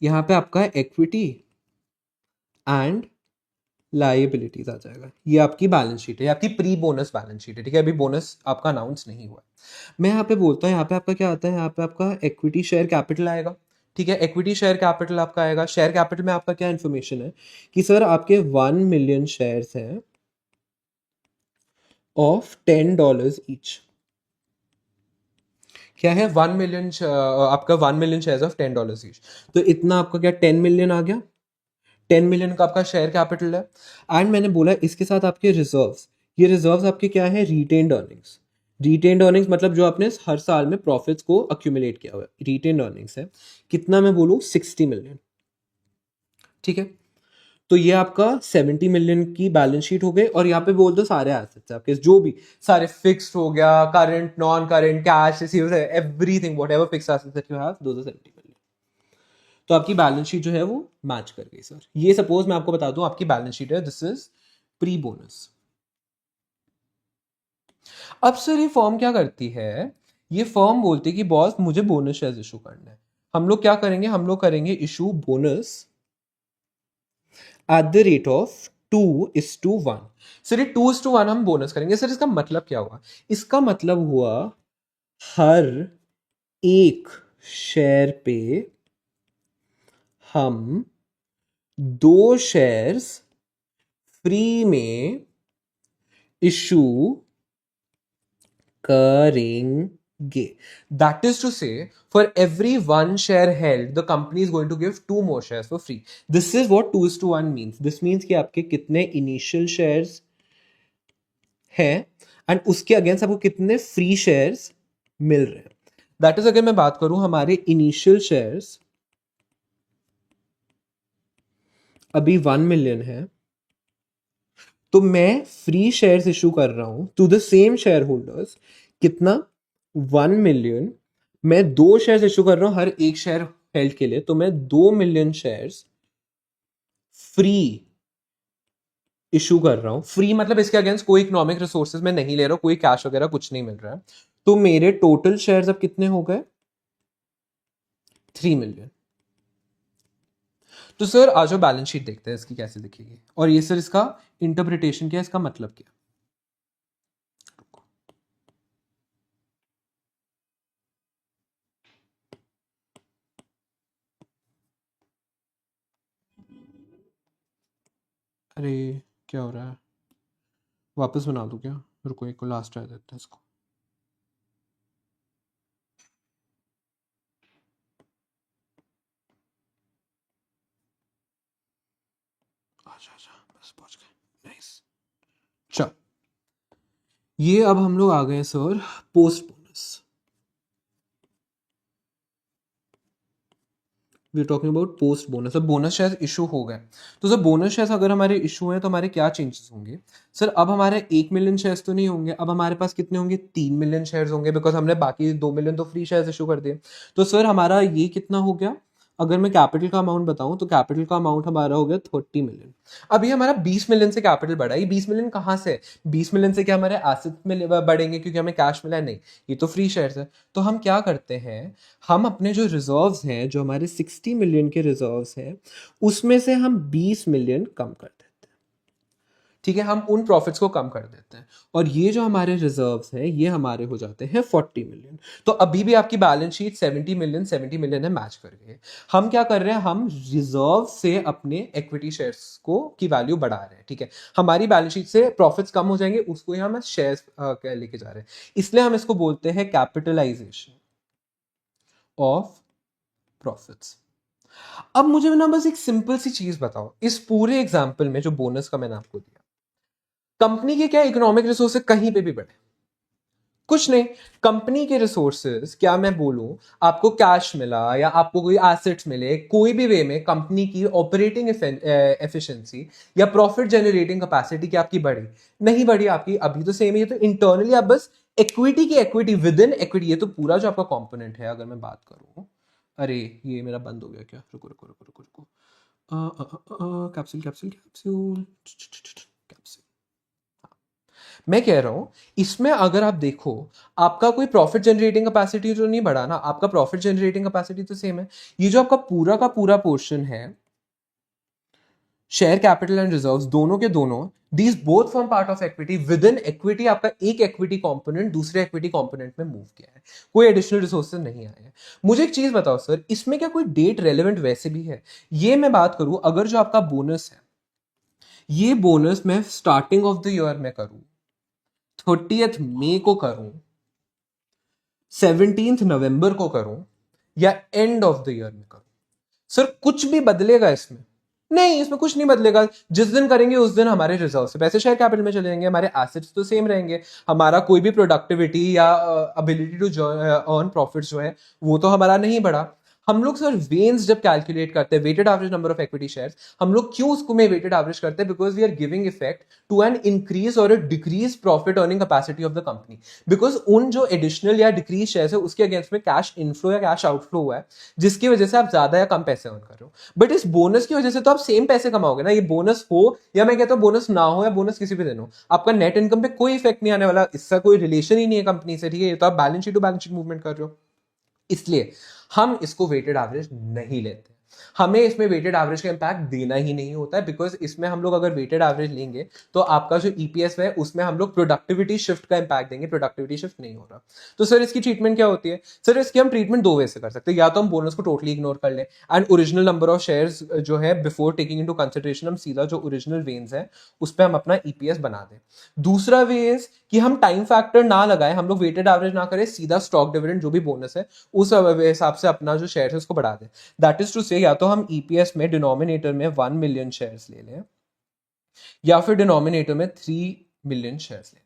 यहाँ पे आपका इक्विटी एंड लाइबिलिटीज आ जाएगा। ये आपकी बैलेंस शीट है, ये आपकी प्री बोनस बैलेंस शीट है, ठीक है। अभी बोनस आपका अनाउंस नहीं हुआ है। मैं यहाँ पे बोलता हूँ, यहाँ पे आपका क्या आता है? यहाँ पे आपका इक्विटी शेयर कैपिटल आएगा, ठीक है। इक्विटी शेयर कैपिटल आपका आएगा। शेयर कैपिटल में आपका क्या इन्फॉर्मेशन है कि सर आपके 1 मिलियन शेयर्स हैं ऑफ $10 ईच। क्या है? 1 मिलियन, आपका 1 मिलियन शेयर ऑफ $10 ईच, तो इतना आपका क्या 10 मिलियन आ गया। 10 मिलियन का आपका शेयर कैपिटल है। एंड मैंने बोला इसके साथ आपके रिजर्व्स, ये रिजर्व्स आपके क्या है? Retained earnings. रिटेन्ड अर्निंग्स मतलब जो आपने हर साल में प्रॉफिट्स को अक्यूमुलेट किया हुआ है, रिटेन्ड अर्निंग्स है। कितना मैं बोलूँ? 60 मिलियन, ठीक है। तो ये आपका 70 मिलियन की बैलेंस शीट हो गई, और यहाँ पे बोल दो सारे एसेट्स आपके जो भी सारे फिक्स्ड हो गया, करंट, नॉन करंट, कैश, रिसीव्स, everything, whatever fixed assets that you have, those are 70 मिलियन। तो आपकी बैलेंस शीट जो है वो मैच कर गई सर। ये सपोज मैं आपको बता दूं आपकी बैलेंस शीट है, दिस इज प्री बोनस। अब सर ये फर्म क्या करती है? ये फर्म बोलती है कि बॉस मुझे बोनस शेयर इशू करना है। हम लोग क्या करेंगे? हम लोग करेंगे issue bonus at the rate of 2:1। Sir ये 2:1 हम बोनस करेंगे। सर इसका मतलब क्या हुआ? इसका मतलब हुआ हर एक शेयर पे हम 2 शेयर्स फ्री में इशू करेंगे। That is to say, for every 1 share held, the company is going to give 2 more shares for free. This is what 2:1 means. This means कि आपके कितने इनिशियल शेयर्स हैं एंड उसके against आपको कितने free shares मिल रहे हैं। दैट इज, अगर मैं बात करूं हमारे इनिशियल शेयर्स अभी 1 मिलियन है, तो मैं फ्री शेयर्स इशू कर रहा हूं to the same shareholders. कितना? 1 मिलियन। मैं 2 शेयर्स इशू कर रहा हूं हर एक शेयर हेल्ड के लिए, तो मैं 2 मिलियन शेयर्स फ्री इशू कर रहा हूं। फ्री मतलब इसके अगेंस्ट कोई इकोनॉमिक रिसोर्सेज में नहीं ले रहा हूं, कोई कैश वगैरह कुछ नहीं मिल रहा है। तो मेरे टोटल शेयर्स अब कितने हो गए? 3 मिलियन। तो सर आज जो बैलेंस शीट देखते हैं इसकी कैसे दिखेगी, और ये सर इसका इंटरप्रिटेशन क्या है, इसका मतलब क्या? अरे क्या हो रहा है? वापस बना दूं क्या? रुको एक को लास्ट ट्राई देते हैं इसको। अच्छा अच्छा, बस पहुंच गए, नाइस। चल, ये अब हम लोग आ गए sir post bonus. We are talking about post bonus. अब बोनस शेयर इशू हो गए, तो सर बोनस शेयर्स अगर हमारे इशू हैं तो हमारे क्या चेंजेस होंगे? सर अब हमारे 1 मिलियन शेयर्स तो नहीं होंगे, अब हमारे पास कितने होंगे? 3 मिलियन शेयर्स होंगे, बिकॉज हमने बाकी 2 मिलियन तो फ्री शेयर्स इशू कर दिए। तो सर हमारा ये कितना हो गया? अगर मैं कैपिटल का अमाउंट बताऊं तो कैपिटल का अमाउंट हमारा हो गया 30 मिलियन। अब ये हमारा 20 मिलियन से कैपिटल बढ़ा। ये 20 मिलियन कहाँ से? 20 मिलियन से क्या हमारे एसेट में बढ़ेंगे क्योंकि हमें कैश मिला है? नहीं, ये तो फ्री शेयर्स है। तो हम क्या करते हैं, हम अपने जो रिजर्व्स हैं, जो हमारे 60 मिलियन के रिजर्व्स हैं, उसमें से हम 20 मिलियन कम कर देते हैं। ठीक है, हम उन प्रॉफिट्स को कम कर देते हैं, और ये जो हमारे रिजर्व्स हैं ये हमारे हो जाते हैं 40 मिलियन। तो अभी भी आपकी बैलेंस शीट 70 मिलियन है, मैच कर गई है। हम क्या कर रहे हैं, हम रिजर्व से अपने इक्विटी शेयर्स को की वैल्यू बढ़ा रहे हैं। ठीक है, हमारी बैलेंस शीट से प्रॉफिट्स कम हो जाएंगे, उसको ही हम शेयर्स लेके जा रहे हैं, इसलिए हम इसको बोलते हैं कैपिटलाइजेशन ऑफ प्रॉफिट्स। अब मुझे ना बस एक सिंपल सी चीज बताओ, इस पूरे एग्जाम्पल में जो बोनस का मैंने आपको दिया, कंपनी के क्या इकोनॉमिक रिसोर्सेज कहीं पे भी बढ़े? कुछ नहीं। कंपनी के रिसोर्सेज, क्या मैं बोलूं, आपको कैश मिला या आपको कोई एसेट्स मिले, कोई भी वे में कंपनी की ऑपरेटिंग एफिशिएंसी या प्रॉफिट जनरेटिंग कैपेसिटी क्या आपकी बढ़ी? नहीं बढ़ी आपकी, अभी तो सेम ही है। तो इंटरनली आप बस इक्विटी की इक्विटी विद इन इक्विटी, ये तो पूरा जो आपका कंपोनेंट है, अगर मैं बात करूं, अरे ये मेरा बंद हो गया क्या, रुको रुको रुको रुको रुको, कैप्सूल कैप्सूल कैप्सूल कैप्सूल। मैं कह रहा हूं, इसमें अगर आप देखो, आपका कोई प्रॉफिट जनरेटिंग कैपेसिटी तो नहीं बढ़ा ना, आपका प्रॉफिट जनरेटिंग कैपेसिटी तो सेम है। ये जो आपका पूरा का पूरा पोर्शन है, शेयर कैपिटल एंड रिजर्व्स दोनों के दोनों, these both form part of equity. With in equity आपका एक इक्विटी कंपोनेंट दूसरे इक्विटी कंपोनेंट में मूव किया है, कोई एडिशनल रिसोर्सेज नहीं आए हैं। मुझे एक चीज बताओ सर, इसमें क्या कोई डेट रेलेवेंट वैसे भी है? ये मैं बात करूं, अगर जो आपका बोनस है, ये बोनस मैं स्टार्टिंग ऑफ द ईयर में करूं, 30 मई को करूं, 17 नवंबर को करूं, या एंड ऑफ द ईयर में करूं, सर कुछ भी बदलेगा इसमें? नहीं, इसमें कुछ नहीं बदलेगा। जिस दिन करेंगे उस दिन हमारे रिजर्व से पैसे शेयर कैपिटल में चले जाएंगे, हमारे एसेट्स तो सेम रहेंगे, हमारा कोई भी प्रोडक्टिविटी या अबिलिटी टू अर्न प्रॉफिट्स जो है वो तो हमारा नहीं बढ़ा। हम लोग सर वेन्स जब कैलकुलेट करते हैं, weighted average number of equity shares, हम लोग क्यों उसको में वेटेड एवरेज करते हैं? Because we are giving effect to an increase और decrease profit earning capacity of the company. Because उन जो एडिशनल या डिक्रीज शेयर्स है उसके अगेंस्ट में कैश इनफ्लो या कैश आउटफ्लो हुआ है, जिसकी वजह से आप ज्यादा या कम पैसे अर्न कर रहे हो। बट इस बोनस की वजह से तो आप सेम पैसे कमाओगे ना, ये बोनस हो या मैं कहता हूं बोनस ना हो, या बोनस किसी भी दिन हो, आपका नेट इनकम पे कोई इफेक्ट नहीं आने वाला, इसका कोई रिलेशन ही नहीं है कंपनी से। ठीक है, ये तो आप balance sheet to balance sheet movement कर रहे हो, इसलिए हम इसको वेटेड एवरेज नहीं लेते। हमें इसमें वेटेड एवरेज का इंपैक्ट देना ही नहीं होता है, बिकॉज इसमें हम लोग अगर वेटेड एवरेज लेंगे तो आपका जो ईपीएस है उसमें हम लोग प्रोडक्टिविटी शिफ्ट का इंपैक्ट देंगे, प्रोडक्टिविटी शिफ्ट नहीं हो रहा। तो सर इसकी ट्रीटमेंट क्या होती है? सर इसकी हम ट्रीटमेंट दो वे से कर सकते हैं, या तो हम बोनस को टोटली इग्नोर कर लें and original number of shares जो है बिफोर टेकिंग इनटू कंसिडरेशन हम सीधा जो ओरिजिनल वेन्स है उस पर हम अपना ईपीएस बना दें। दूसरा वे इज कि हम टाइम फैक्टर ना लगाएं, हम लोग वेटेड एवरेज ना करें, सीधा स्टॉक डिविडेंड जो भी बोनस है उस हिसाब से अपना जो शेयर है उसको बढ़ा दें। दैट इज टू से, या तो हम ईपीएस में डिनोमिनेटर में 1 मिलियन शेयर्स ले लें, या फिर डिनोमिनेटर में 3 मिलियन शेयर्स ले लें।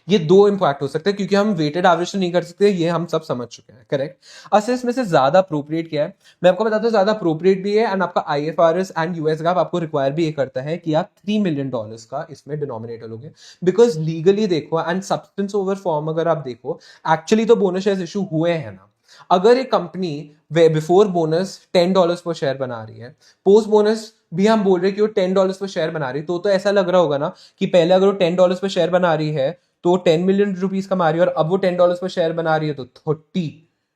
ये दो इंपैक्ट हो सकते हैं, क्योंकि हम वेटेड एवरेज तो नहीं कर सकते, ये हम सब समझ चुके हैं, करेक्ट। अच्छा, इसमें से ज्यादा अप्रोप्रिएट क्या है मैं आपको बताता हूँ। ज्यादा अप्रोप्रिएट भी है, एंड आपका आईएफआरएस एंड यूएस गैप आपको रिक्वायर भी ये करता है कि आप $3 मिलियन का इसमें डिनोमिनेटर लोगे। बिकॉज लीगली देखो एंड सब्सटेंस ओवर फॉर्म अगर आप देखो, एक्चुअली तो बोनस शेयर्स इशू हुए हैं ना। अगर एक कंपनी बिफोर बोनस $10 पर शेयर बना रही है, पोस्ट बोनस भी हम बोल रहे हैं कि वो $10 पर शेयर बना रही है, तो ऐसा लग रहा होगा ना कि पहले अगर वो $10 पर शेयर बना रही है तो 10 मिलियन रुपीज कमा रही है, और अब वो $10 पर शेयर बना रही है तो $30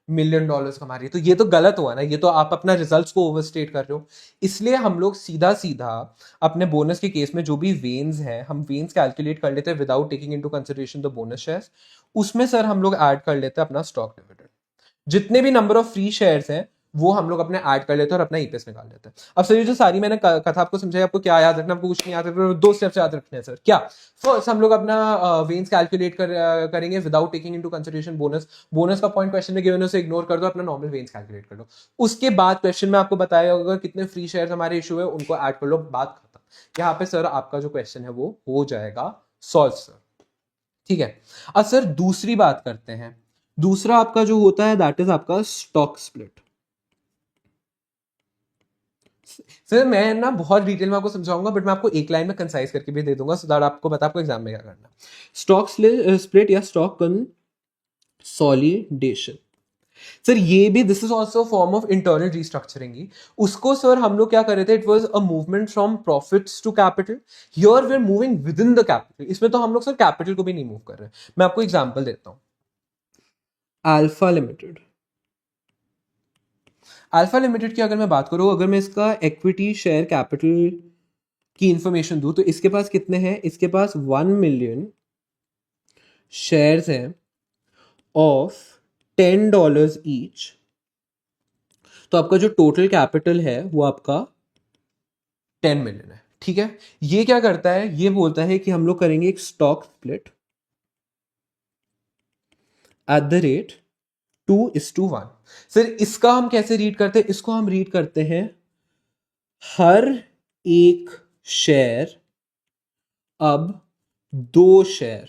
मिलियन कमा रही है। तो ये तो गलत हुआ ना, ये तो आप अपना रिजल्ट्स को ओवरस्टेट कर रहे हो। इसलिए हम लोग सीधा सीधा अपने बोनस के केस में जो भी वेन्स हैं, हम वेन्स कैलकुलेट कर लेते हैं without taking into consideration the bonus shares. उसमें सर हम लोग ऐड कर लेते हैं अपना स्टॉक डिविडेंड। जितने भी नंबर ऑफ फ्री शेयर्स हैं वो हम लोग अपने ऐड कर लेते हैं और अपना ईपीएस निकाल लेते हैं। अब सर ये जो सारी मैंने कथा आपको समझाई, आपको क्या याद रखना, आपको कुछ नहीं याद रखना, दो स्टेप्स याद रखने हैं सर। क्या? फर्स्ट हम लोग अपना वेन्स कैलकुलेट करेंगे without taking into consideration bonus. Bonus का पॉइंट क्वेश्चन में गिवन है, उसे इग्नोर कर दो, अपना नॉर्मल वेन्स कैलकुलेट कर लो। उसके बाद क्वेश्चन में आपको बताया होगा कितने फ्री शेयर्स हमारे इशू है, उनको ऐड कर लो, बात खत्म। यहाँ पे सर आपका जो क्वेश्चन है वो हो जाएगा सॉल्व सर। ठीक है, अब सर दूसरी बात करते हैं। दूसरा आपका जो होता है दैट इज आपका स्टॉक स्प्लिट। सर मैं ना बहुत डिटेल में आपको समझाऊंगा, बट मैं आपको एक लाइन में कंसाइज करके भी दे दूंगा, सो दैट आपको पता आपको एग्जाम में क्या करना। स्टॉक स्प्लिट या स्टॉक कंसोलिडेशन, सर ये भी this is also form of internal restructuring ही। उसको सर हम लोग क्या कर रहे थे, it was a movement from profits to capital. Here we are moving within the capital, इसमें तो हम लोग सर कैपिटल को भी नहीं मूव कर रहे। मैं आपको एग्जाम्पल देता हूं। अल्फा लिमिटेड, अल्फा लिमिटेड की अगर मैं बात करूं, अगर मैं इसका इक्विटी शेयर कैपिटल की इंफॉर्मेशन दूं, तो इसके पास कितने हैं, इसके पास 1 मिलियन शेयर्स हैं ऑफ $10 ईच। तो आपका जो टोटल कैपिटल है वो आपका 10 मिलियन है, ठीक है। ये क्या करता है, ये बोलता है कि हम लोग करेंगे एक stock split at the rate 2:1। Sir इसका हम कैसे रीड करते हैं, इसको हम रीड करते हैं हर एक शेयर अब 2 शेयर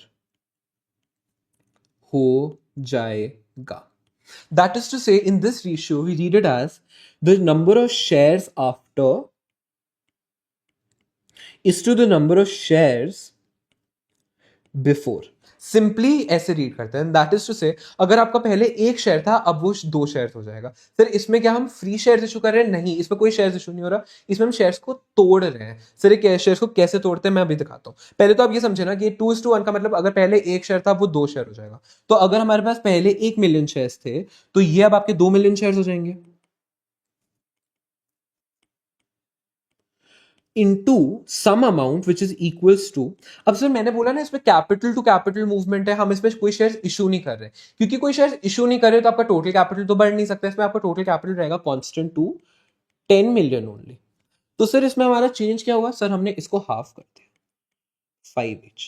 हो जाएगा। That is to say in this ratio we read it as the number of shares after is to the number of shares before. Simply ऐसे रीड करते हैं, दैट इज टू से अगर आपका पहले एक शेयर था, अब वो 2 शेयर हो जाएगा। सर इसमें क्या हम फ्री शेयर इशू कर रहे हैं, नहीं, इसमें कोई शेयर इशू नहीं हो रहा, इसमें हम शेयर्स को तोड़ रहे हैं। सर ये शेयर्स को कैसे तोड़ते हैं मैं अभी दिखाता हूं। पहले तो आप ये समझे ना कि 2:1 का मतलब अगर पहले एक शेयर था वो 2 शेयर हो जाएगा। तो अगर हमारे पास पहले 1 मिलियन शेयर्स थे, तो ये अब आपके 2 मिलियन शेयर हो जाएंगे into some amount which is equals to. अब सर मैंने बोला ना इसमें कैपिटल टू कैपिटल मूवमेंट है, हम इसमें कोई शेयर इशू नहीं कर रहे, क्योंकि कोई शेयर इशू नहीं कर रहे तो आपका टोटल कैपिटल तो बढ़ नहीं सकता। इसमें आपका टोटल कैपिटल रहेगा कांस्टेंट टू 10 मिलियन ओनली। तो सर इसमें हमारा चेंज क्या हुआ, सर हमने इसको हाफ कर दिया 5 each।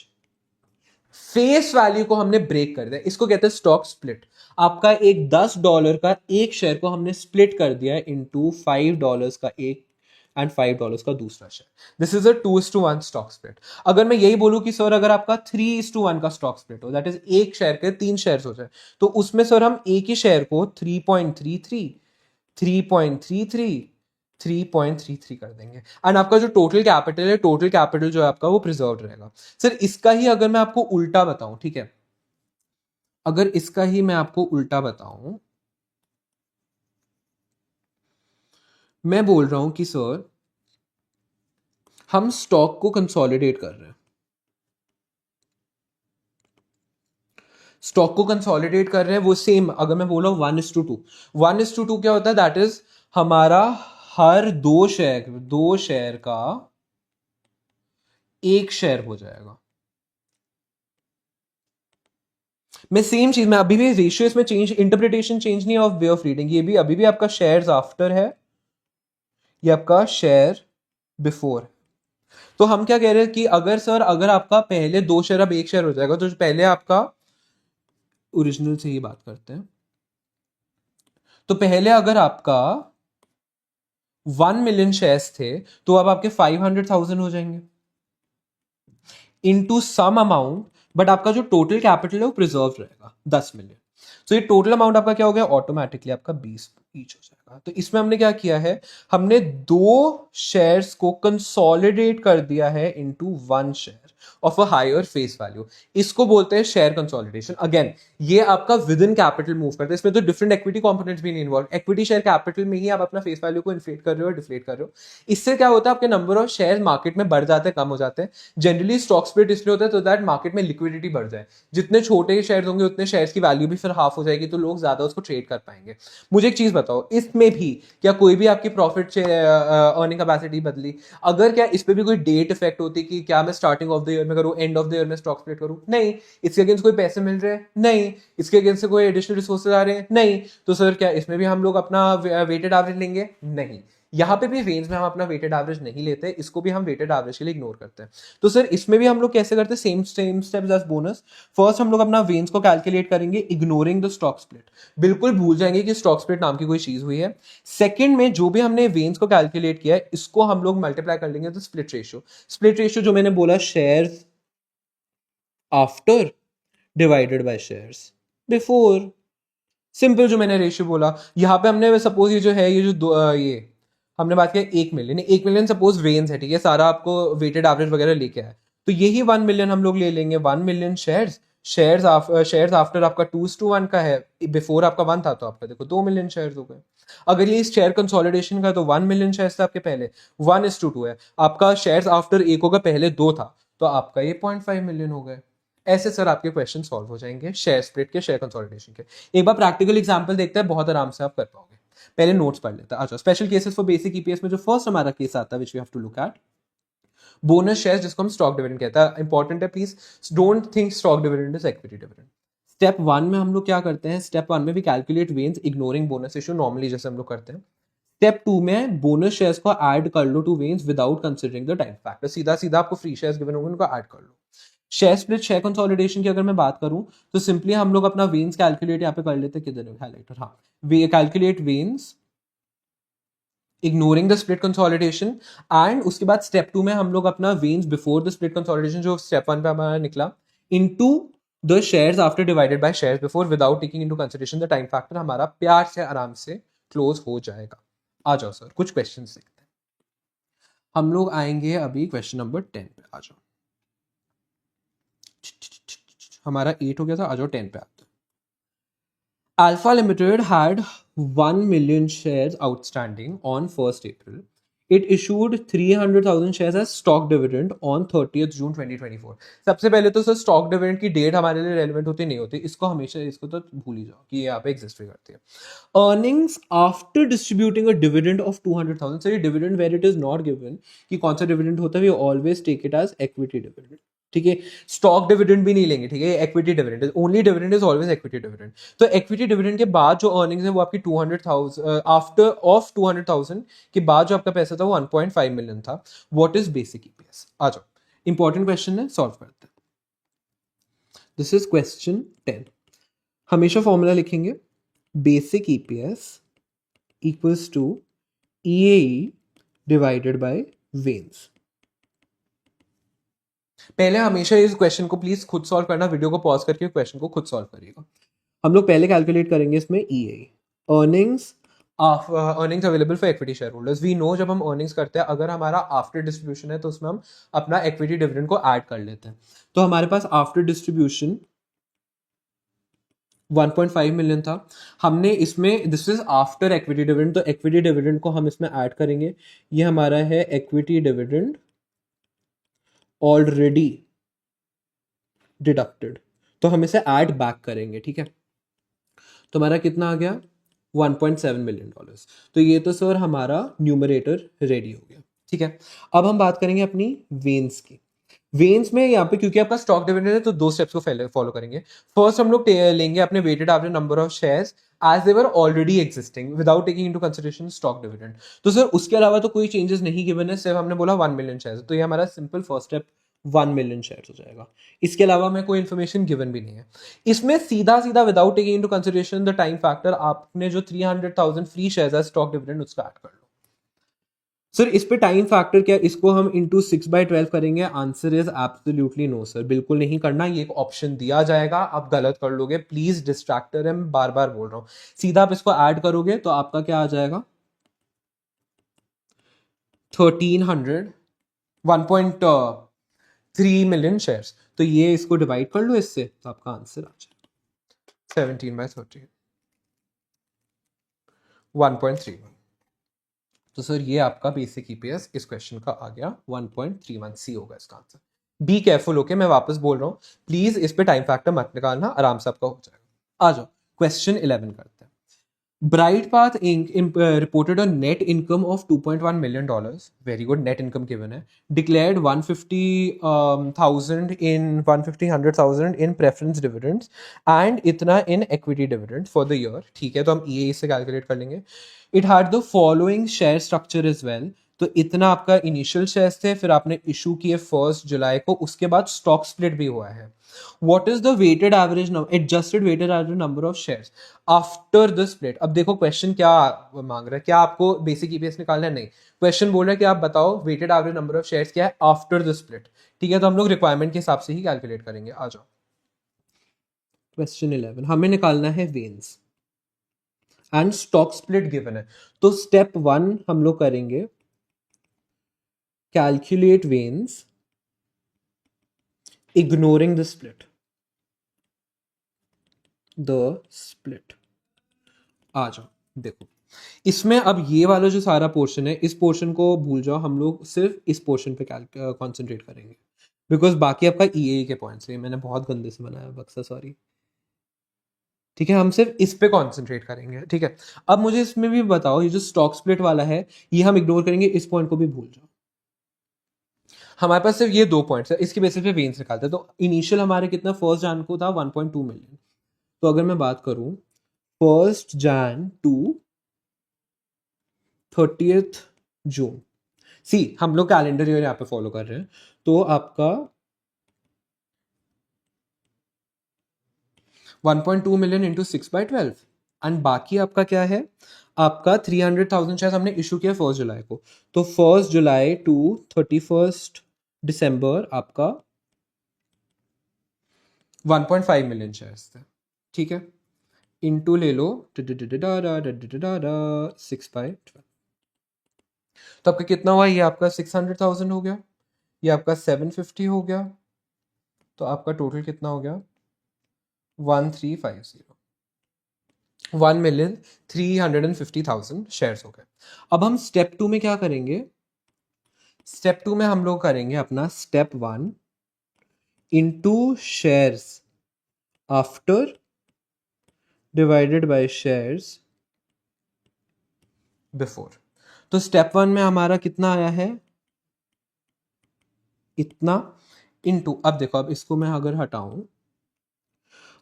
फेस वैल्यू को हमने ब्रेक कर दिया, इसको कहते हैं स्टॉक स्प्लिट। आपका एक $10 का एक शेयर को हमने स्प्लिट कर दिया इनटू $5 का एक एंड $5 का दूसरा share. This is a 2:1 stock split. अगर मैं यही बोलूं कि सर अगर आपका 3:1 का स्टॉक स्प्लिट हो, दैट इज एक शेयर के 3 शेयर हो जाए, तो उसमें सर हम एक ही शेयर को 3.33 3.33 3.33 कर देंगे, एंड आपका जो टोटल कैपिटल है, टोटल कैपिटल जो है आपका वो प्रिजर्व रहेगा। सर इसका ही अगर मैं आपको उल्टा बताऊं, ठीक है, अगर इसका ही मैं आपको उल्टा बताऊं, मैं बोल रहा हूं कि सर हम स्टॉक को कंसोलिडेट कर रहे हैं, स्टॉक को कंसोलिडेट कर रहे हैं, वो सेम अगर मैं बोल रहा हूं 1:2, 1:2 क्या होता है, दैट इज हमारा हर 2 शेयर का एक शेयर हो जाएगा। मैं सेम चीज में अभी भी रेशियो इसमें चेंज, इंटरप्रिटेशन चेंज नहीं ऑफ वे ऑफ रीडिंग, ये भी अभी भी आपका शेयर्स आफ्टर है, ये आपका शेयर बिफोर। तो हम क्या कह रहे हैं कि अगर सर अगर आपका पहले 2 शेयर अब एक शेयर हो जाएगा, तो पहले आपका ओरिजिनल से ही बात करते हैं, तो पहले अगर आपका 1 मिलियन शेयर्स थे, तो अब आपके 500,000 हो जाएंगे इनटू सम अमाउंट, बट आपका जो टोटल कैपिटल है वो प्रिजर्व रहेगा 10 मिलियन। तो ये टोटल अमाउंट आपका क्या हो गया, ऑटोमेटिकली आपका 20 ईच हो जाएगा। तो इसमें हमने क्या किया है, हमने 2 शेयर्स को कंसोलिडेट कर दिया है into 1 share of a higher face value. इसको बोलते हैं शेयर कंसोलिडेशन। अगेन ये आपका विद इन कैपिटल मूव करता है, इसमें तो डिफरेंट इक्विटी कंपोनेंट्स भी नहीं इन्वॉल्व, इक्विटी शेयर कैपिटल में ही आप अपना फेस वैल्यू को इन्फ्लेट कर रहे हो, डिफ्लेट कर रहे हो। इससे क्या होता है, आपके नंबर ऑफ शेयर मार्केट में बढ़ जाते हैं, कम हो जाते हैं। जनरली स्टॉक स्प्लिट इसलिए होता है तो दैट मार्केट में लिक्विडिटी बढ़ जाए, जितने छोटे शेयर होंगे उतने शेयर्स की वैल्यू भी फिर हाफ हो जाएगी, तो लोग ज्यादा उसको ट्रेड कर पाएंगे। मुझे एक चीज बताओ, इसमें भी क्या कोई भी आपकी प्रॉफिट से अर्निंग कैपेसिटी बदली? अगर क्या इस पे भी कोई डेट इफेक्ट होती कि क्या मैं स्टार्टिंग ऑफ द ईयर में करूं, एंड ऑफ द ईयर में स्टॉक स्प्लिट करूं? नहीं। इसके अगेंस्ट कोई पैसे मिल रहे हैं? नहीं। इसके अगेंस्ट से कोई एडिशनल रिसोर्सेज आ रहे हैं? नहीं। तो सर क्या इसमें भी हम लोग अपना वेटेड एवरेज लेंगे? नहीं। यहां पे भी रेंज में हम अपना वेटेड एवरेज नहीं लेते, इसको भी हम वेटेड एवरेज के लिए इग्नोर करते हैं। तो सर इसमें भी हम लोग कैसे करते हैं, same same steps as bonus. First हम लोग अपना वेन्स को कैलकुलेट करेंगे इग्नोरिंग द स्टॉक स्प्लिट, बिल्कुल भूल जाएंगे कि स्टॉक स्प्लिट नाम की कोई चीज हुई है। सेकंड में जो भी हमने वेन्स को कैलकुलेट किया है, इसको हम लोग मल्टीप्लाई कर लेंगे तो स्प्लिट रेशियो। स्प्लिट रेशियो जो मैंने बोला, shares after divided by shares before. Simple जो मैंने रेशियो बोला, यहां पे हमने सपोज ये जो है, ये जो ये हमने बात किया 1 मिलियन, 1 मिलियन सपोज वेन्स है, ठीक है, सारा आपको वेटेड एवरेज वगैरह लेके आया, तो यही 1 मिलियन हम लोग ले लेंगे, 1 मिलियन शेयर्स, शेयर्स आफ्टर आपका 2:1 का है, बिफोर आपका 1 था तो आपका देखो 2 मिलियन शेयर्स हो गए। अगर ये शेयर कंसोलिडेशन का, तो 1 मिलियन शेयर्स थे आपके पहले, 1:2 है आपका, शेयर्स आफ्टर एक होगा, पहले 2 था, तो आपका ये 0.5 मिलियन हो गए। ऐसे सर आपके क्वेश्चन सॉल्व हो जाएंगे शेयर स्प्लिट के, शेयर कंसोलिडेशन के। एक बार प्रैक्टिकल एग्जांपल देखते हैं, बहुत आराम से आप कर पाओगे। पहले नोट्स पढ़ लेते हैं। अच्छा, special cases for basic EPS में जो फर्स्ट हमारा केस आता है which we have to look at, bonus share, जिसको हम स्टॉक डिविडेंड कहता है। इंपॉर्टेंट है, please don't think stock dividend is equity dividend. Step 1 में हम लोग क्या करते हैं, स्टेप 1 में भी कैलकुलेट वेन्स इग्नोरिंग बोनस इशू, नॉर्मली जैसे हम लोग करते हैं। स्टेप 2 में बोनस शेयर्स को ऐड कर लो टू वेन्स without considering the time factor, सीधा सीधा आपको फ्री शेयर्स गिवन होंगे, उनको ऐड कर लो। शेयर स्प्लिट, शेयर कंसोलिडेशन की अगर मैं बात करूं, तो सिंपली हम लोग अपना वेन्स कैलकुलेट यहाँ पे कर लेते हैं, किधर है हाइलाइटर, हाँ, वे कैलकुलेट वेन्स ignoring the split consolidation, and उसके बाद स्टेप 2 में हम लोग अपना वेन्स बिफोर द स्प्लिट कंसोलिडेशन जो स्टेप 1 पे हमारा निकला, into the shares after divided by shares before without taking into consideration the time factor, हमारा प्यार से आराम से क्लोज हो जाएगा। आ जाओ सर, कुछ क्वेश्चंस देखते हैं। हम लोग आएंगे अभी क्वेश्चन नंबर 10 पे। आ जाओ, हमारा 8 हो गया था, आ जाओ 10 पे आते हैं। Alpha Limited had 1 million shares outstanding on 1st April. It issued 300,000 shares as stock dividend on 30th June 2024. सबसे पहले तो सर स्टॉक डिविडेंड की डेट हमारे लिए रेलिवेंट होती नहीं होती, इसको हमेशा, इसको तो भूल ही जाओ कि ये यहाँ पे एग्जिस्ट भी करती है। Earnings after distributing a dividend of 200,000, sir ये dividend where it is not given कि कौन सा डिविडेंड होता है, we always take it as equity dividend, ठीक है। स्टॉक डिविडेंड भी नहीं लेंगे, ठीक है, equity dividend, only dividend is always equity dividend. तो इक्विटी डिविडेंड के बाद जो अर्निंग्स है वो आपकी 200,000, आफ्टर ऑफ 200,000 के बाद जो आपका पैसा था वो 1.5 मिलियन था। What is basic EPS? आ जाओ, इंपॉर्टेंट क्वेश्चन है, सॉल्व करते हैं। This is question 10। हमेशा फॉर्मूला लिखेंगे, basic EPS equals to EAE divided by वेन्स। पहले हमेशा इस क्वेश्चन को प्लीज खुद सॉल्व करना, वीडियो को पॉज करके क्वेश्चन को खुद सॉल्व करिएगा। हम लोग पहले कैलकुलेट करेंगे इसमें EA, earnings earnings available for equity share holders. We know जब हम अर्निंग्स करते हैं, अगर हमारा आफ्टर डिस्ट्रीब्यूशन है तो उसमें हम अपना इक्विटी डिविडेंड को ऐड कर लेते हैं। तो हमारे पास आफ्टर डिस्ट्रीब्यूशन 1.5 मिलियन था, हमने इसमें, this is after equity dividend, तो इक्विटी डिविडेंड को हम इसमें ऐड करेंगे। ये हमारा है इक्विटी डिविडेंड ऑलरेडी डिडक्टेड, तो हम इसे ऐड बैक करेंगे, ठीक है। तो हमारा कितना आ गया, 1.7 मिलियन डॉलर्स। तो ये तो सर हमारा न्यूमरेटर रेडी हो गया, ठीक है। अब हम बात करेंगे अपनी वेन्स की। वेन्स में यहाँ पे क्योंकि आपका स्टॉक डिविडेंड है तो 2 स्टेप्स को फॉलो करेंगे। फर्स्ट हम लोग लेंगे अपने weighted average number of shares as they were already existing without taking into consideration stock dividend. तो सर उसके अलावा तो कोई चेंजेस नहीं गिवन है, सिर्फ हमने बोला 1 मिलियन शेयर्स, तो ये हमारा simple first step 1 million shares हो जाएगा। इसके अलावा में कोई इन्फॉर्मेशन गिवन भी नहीं है। इसमें सीधा सीधा without taking into consideration the time factor, आपने जो 300,000 फ्री शेयर्स है स्टॉक डिविडेंड उसका ऐड कर लो। सर इस पे टाइम फैक्टर क्या, इसको हम इंटू 6/12 करेंगे? Answer is absolutely no sir, बिल्कुल नहीं करना, ये एक ऑप्शन दिया जाएगा, आप गलत कर लोगे, प्लीज डिस्ट्रैक्टर है, मैं बार बार बोल रहा हूं। सीधा आप इसको ऐड करोगे तो आपका क्या आ जाएगा, 1300, 1.3 मिलियन शेयर्स। तो ये इसको डिवाइड कर लो इससे, तो आपका आंसर आ जाएगा 17/13, 1.31। तो सर ये आपका बेसिक ईपीएस इस क्वेश्चन का आ गया 1.31, सी होगा इसका आंसर। बी केयरफुल, ओके, मैं वापस बोल रहा हूँ, प्लीज इस पे टाइम फैक्टर मत निकालना, आराम से आपका हो जाएगा। आ जाओ क्वेश्चन 11 करते हैं। Brightpath Inc. Reported a net income of $2.1 million. Very good, net income given है. Declared 150,000 in 150,000 in preference dividends and इतना in equity dividends for the year. ठीक है, तो हम EA से कैलकुलेट कर लेंगे. It had the following share structure as well. तो इतना आपका इनिशियल शेयर्स थे, फिर आपने इशू किए 1 जुलाई को, उसके बाद स्टॉक स्प्लिट भी हुआ है। What is the weighted average adjusted weighted average number of shares after the split? अब देखो क्वेश्चन क्या मांग रहा है, क्या आपको बेसिक ईपीएस निकालना है? नहीं, क्वेश्चन बोल रहा है कि आप बताओ weighted average number of shares क्या है आफ्टर द स्प्लिट, ठीक है। तो हम लोग रिक्वायरमेंट के हिसाब से ही कैलकुलेट करेंगे। आ जाओ क्वेश्चन 11, हमें निकालना है वेन्स एंड स्टॉक स्प्लिट गिवन है। तो स्टेप 1 हम लोग करेंगे कैलकुलेट वेन्स इग्नोरिंग द स्प्लिट। आ जाओ देखो, इसमें अब ये वाला जो सारा पोर्शन है, इस पोर्शन को भूल जाओ, हम लोग सिर्फ इस पोर्शन पे कॉन्सेंट्रेट करेंगे, बिकॉज बाकी आपका ई के पॉइंट्स है। मैंने बहुत गंदे से बनाया बक्सा, सॉरी। ठीक है, हम सिर्फ इस पे कॉन्सेंट्रेट करेंगे। ठीक है, अब मुझे इसमें भी बताओ, ये जो स्टॉक स्प्लिट वाला है ये हम इग्नोर करेंगे, इस पॉइंट को भी भूल जाओ। हमारे पास सिर्फ ये 2 पॉइंट्स है, इसके बेसिस पे वेन्स निकालते हैं। तो इनिशियल हमारे कितना फर्स्ट जान को था 1.2 मिलियन। तो अगर मैं बात करूं फर्स्ट जैन टू 30th जून, सी हम लोग कैलेंडर ईयर यहाँ पे फॉलो कर रहे हैं, तो आपका 1.2 मिलियन इंटू 6/12 एंड बाकी आपका क्या है, आपका 300,000 शेयर हमने इशू किया 1 जुलाई को। तो 1 जुलाई टू 31 दिसंबर आपका 1.5 मिलियन शेयर्स थे। ठीक है, इंटू ले लो 6/12, तो आपका कितना हुआ, ये आपका 600,000 हो गया, ये आपका 750 हो गया, तो आपका टोटल कितना हो गया 1350, 1,350,000 शेयर्स हो गए। अब हम स्टेप 2 में क्या करेंगे, स्टेप 2 में हम लोग करेंगे अपना step 1 into shares after divided by shares before. तो स्टेप 1 में हमारा कितना आया है, इतना, इंटू, अब देखो, अब इसको मैं अगर हटाऊं,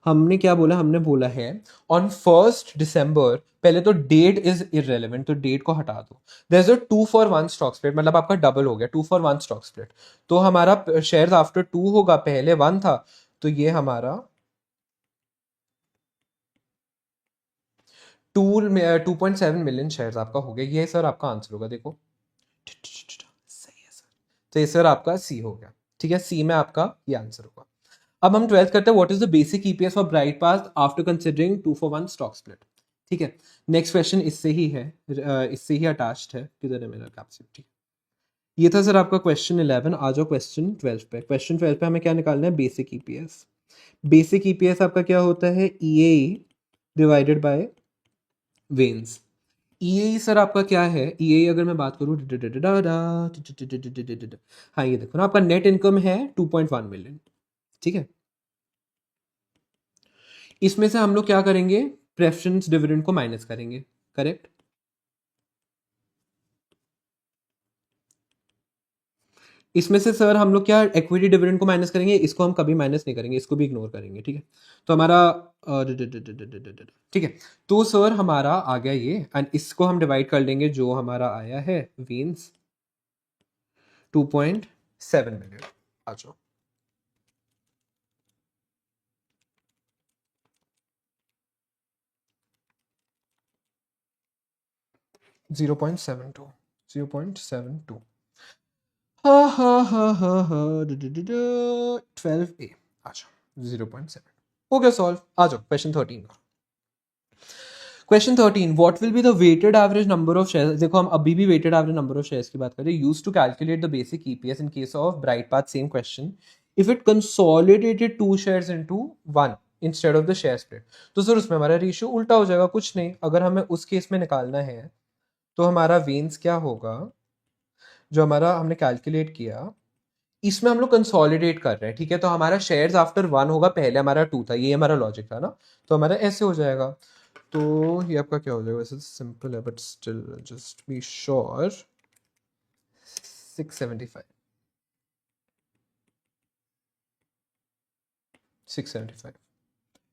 हमने क्या बोला, हमने बोला है ऑन 1 दिसंबर, पहले तो डेट इज इररेलेवेंट, तो डेट को हटा दो। There is a 2 for 1 stock split, मतलब आपका डबल हो गया, 2 for 1 स्टॉक स्प्लिट। तो हमारा शेयर्स आफ्टर 2 होगा, पहले 1 था, तो ये हमारा 2.7 मिलियन शेयर्स आपका हो गया। ये सर आपका आंसर होगा, देखो सही है सर। तो ये सर आपका सी हो गया। ठीक है, सी में आपका ये आंसर होगा। अब हम 12th करते हैं, what is the basic EPS for bright path after considering 2 for 1 stock split. ठीक है, नेक्स्ट क्वेश्चन इससे ही है, इससे ही अटैच्ड है, किधर है मेरा कैप्सूल। ठीक है, ये था सर आपका क्वेश्चन 11। आ जाओ क्वेश्चन 12 पे। क्वेश्चन 12 पे हमें क्या निकालना है, बेसिक ईपीएस। बेसिक ईपीएस आपका क्या होता है, ई डिवाइडेड बाय वेन्स। ई सर आपका क्या है, ई अगर मैं बात करूं, हाँ ये देखो ना, आपका नेट इनकम है 2.1 मिलियन। ठीक है, इसमें से हम लोग क्या करेंगे, प्रेफरेंस डिविडेंड को माइनस करेंगे, करेक्ट। इसमें से सर हम लोग क्या इक्विटी डिविडेंड को माइनस करेंगे, इसको हम कभी माइनस नहीं करेंगे, इसको भी इग्नोर करेंगे। ठीक है, तो हमारा ठीक है, तो सर हमारा आ गया ये, एंड इसको हम डिवाइड कर लेंगे, जो हमारा आया है वेन्स 2.7 मिलियन। आ जाओ, जीरो पॉइंट सेवन टू 0.72, हाँ हाँ हाँ हाँ हाँ 12A। आ जाओ 0.7 हो गया सॉल्व। आ जाओ क्वेश्चन 13 का। Question 13, what will be the weighted average number of shares. देखो, हम अभी भी weighted average number of shares की बात करें, use to calculate the basic EPS in case of Bright Path, same question, if it consolidated 2 shares into 1 instead of the share split. तो sir उसमें हमारा रेशियो उल्टा हो जाएगा, कुछ नहीं, अगर हमें उस केस में निकालना है तो हमारा वेन्स क्या होगा, जो हमारा हमने कैलकुलेट किया, इसमें हम लोग कंसोलिडेट कर रहे हैं। ठीक है, तो हमारा शेयर्स आफ्टर 1 होगा, पहले हमारा 2 था, ये हमारा लॉजिक था ना, तो हमारा ऐसे हो जाएगा। तो ये आपका क्या हो जाएगा, वैसे सिंपल है but still just be sure, 675, 675।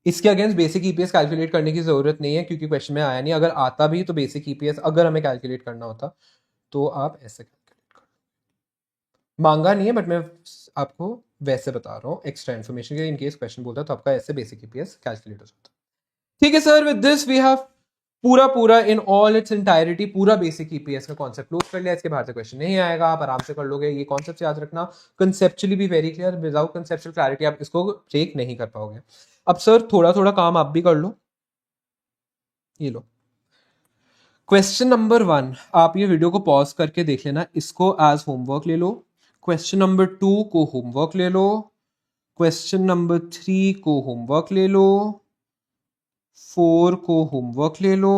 इसके अगेंस्ट बेसिक ईपीएस कैलकुलेट करने की जरूरत नहीं है, क्योंकि क्वेश्चन में आया नहीं। अगर आता भी तो बेसिक ईपीएस अगर हमें कैलकुलेट करना होता तो आप ऐसे कैलकुलेट कर, मांगा नहीं है बट मैं आपको वैसे बता रहा हूँ एक्स्ट्रा इन्फॉर्मेशन के, इनकेस क्वेश्चन बोलता है तो आपका ऐसे बेसिक ईपीएस कैलकुलेट हो जाता है। ठीक है sir, with this we have पूरा पूरा इन ऑल इट्स इंटायरिटी पूरा बेसिक ईपीएस का कॉन्सेप्ट क्लोज कर लिया। इसके बाहर से क्वेश्चन नहीं आएगा, आप आराम से कर लोगे। ये कॉन्सेप्ट याद रखना, कंसेप्चुअली भी very clear, without conceptual clarity आप इसको ब्रेक नहीं कर पाओगे। अब सर थोड़ा थोड़ा काम आप भी कर लो, ये लो, क्वेश्चन नंबर 1, आप ये वीडियो को पॉज करके देख लेना, इसको एज होमवर्क ले लो। क्वेश्चन नंबर 2 को होमवर्क ले लो। क्वेश्चन नंबर 3 को होमवर्क ले लो। 4 को होमवर्क ले लो।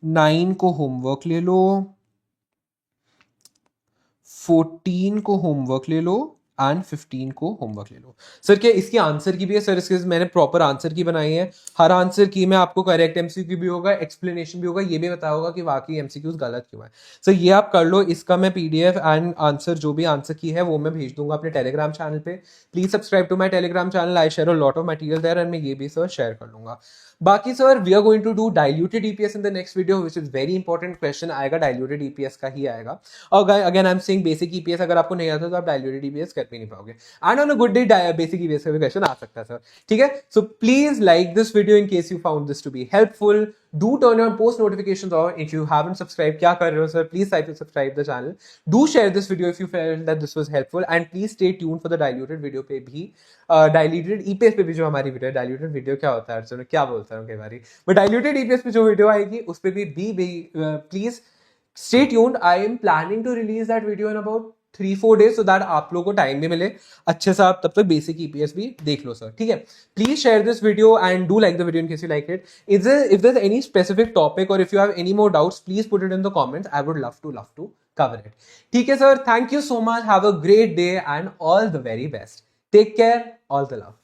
9 को होमवर्क ले लो। 14 को होमवर्क ले लो एंड 15 को होमवर्क ले लो। सर क्या इसकी आंसर की भी है? सर इसके मैंने प्रॉपर आंसर की बनाई है। हर आंसर की में आपको करेक्ट एमसीक्यू भी होगा, एक्सप्लेनेशन भी होगा, ये भी बताया होगा कि वाकई एमसीक्यूज गलत क्यों है। सर ये आप कर लो, इसका मैं पीडीएफ एंड आंसर जो भी आंसर की है वो मैं भेज दूंगा अपने टेलीग्राम चैनल पे। Please subscribe to my Telegram channel, I share a lot of material there and मैं ये भी सर शेयर कर लूंगा। बाकी sir we are going to do diluted EPS in the next video, which is very important question आएगा, diluted EPS का ही आएगा। और again I am saying basic EPS अगर आपको नहीं आता तो आप डाइल्यूटेड ईपीएस कर भी नहीं पाओगे, and on a good day basic EPS का भी क्वेश्चन आ सकता है सर। ठीक है, so please like this video in case you found this to be helpful. Do turn on post notifications on if you haven't subscribed. क्या कर रहे हो sir? Please try to subscribe the channel. Do share this video if you felt that this was helpful, and please stay tuned for the diluted video पे भी, diluted EPS पे भी जो हमारी वीडियो है। diluted video क्या होता है अर्जुन? क्या बोलता हूँ कई बारी, but diluted EPS पे जो वीडियो आएगी उस पे भी please stay tuned. I am planning to release that video in about 3-4 days so that आप लोगों को टाइम भी मिले अच्छे से, आप तब तक बेसिक ईपीएस भी देख लो सर। ठीक है, please share this video and do like the video in case you like it. If there's any specific topic or if you have any more doubts, please put it in the comments. I would love to cover it. ठीक है sir, thank you so much. Have a great day and all the very best. Take care. All the love.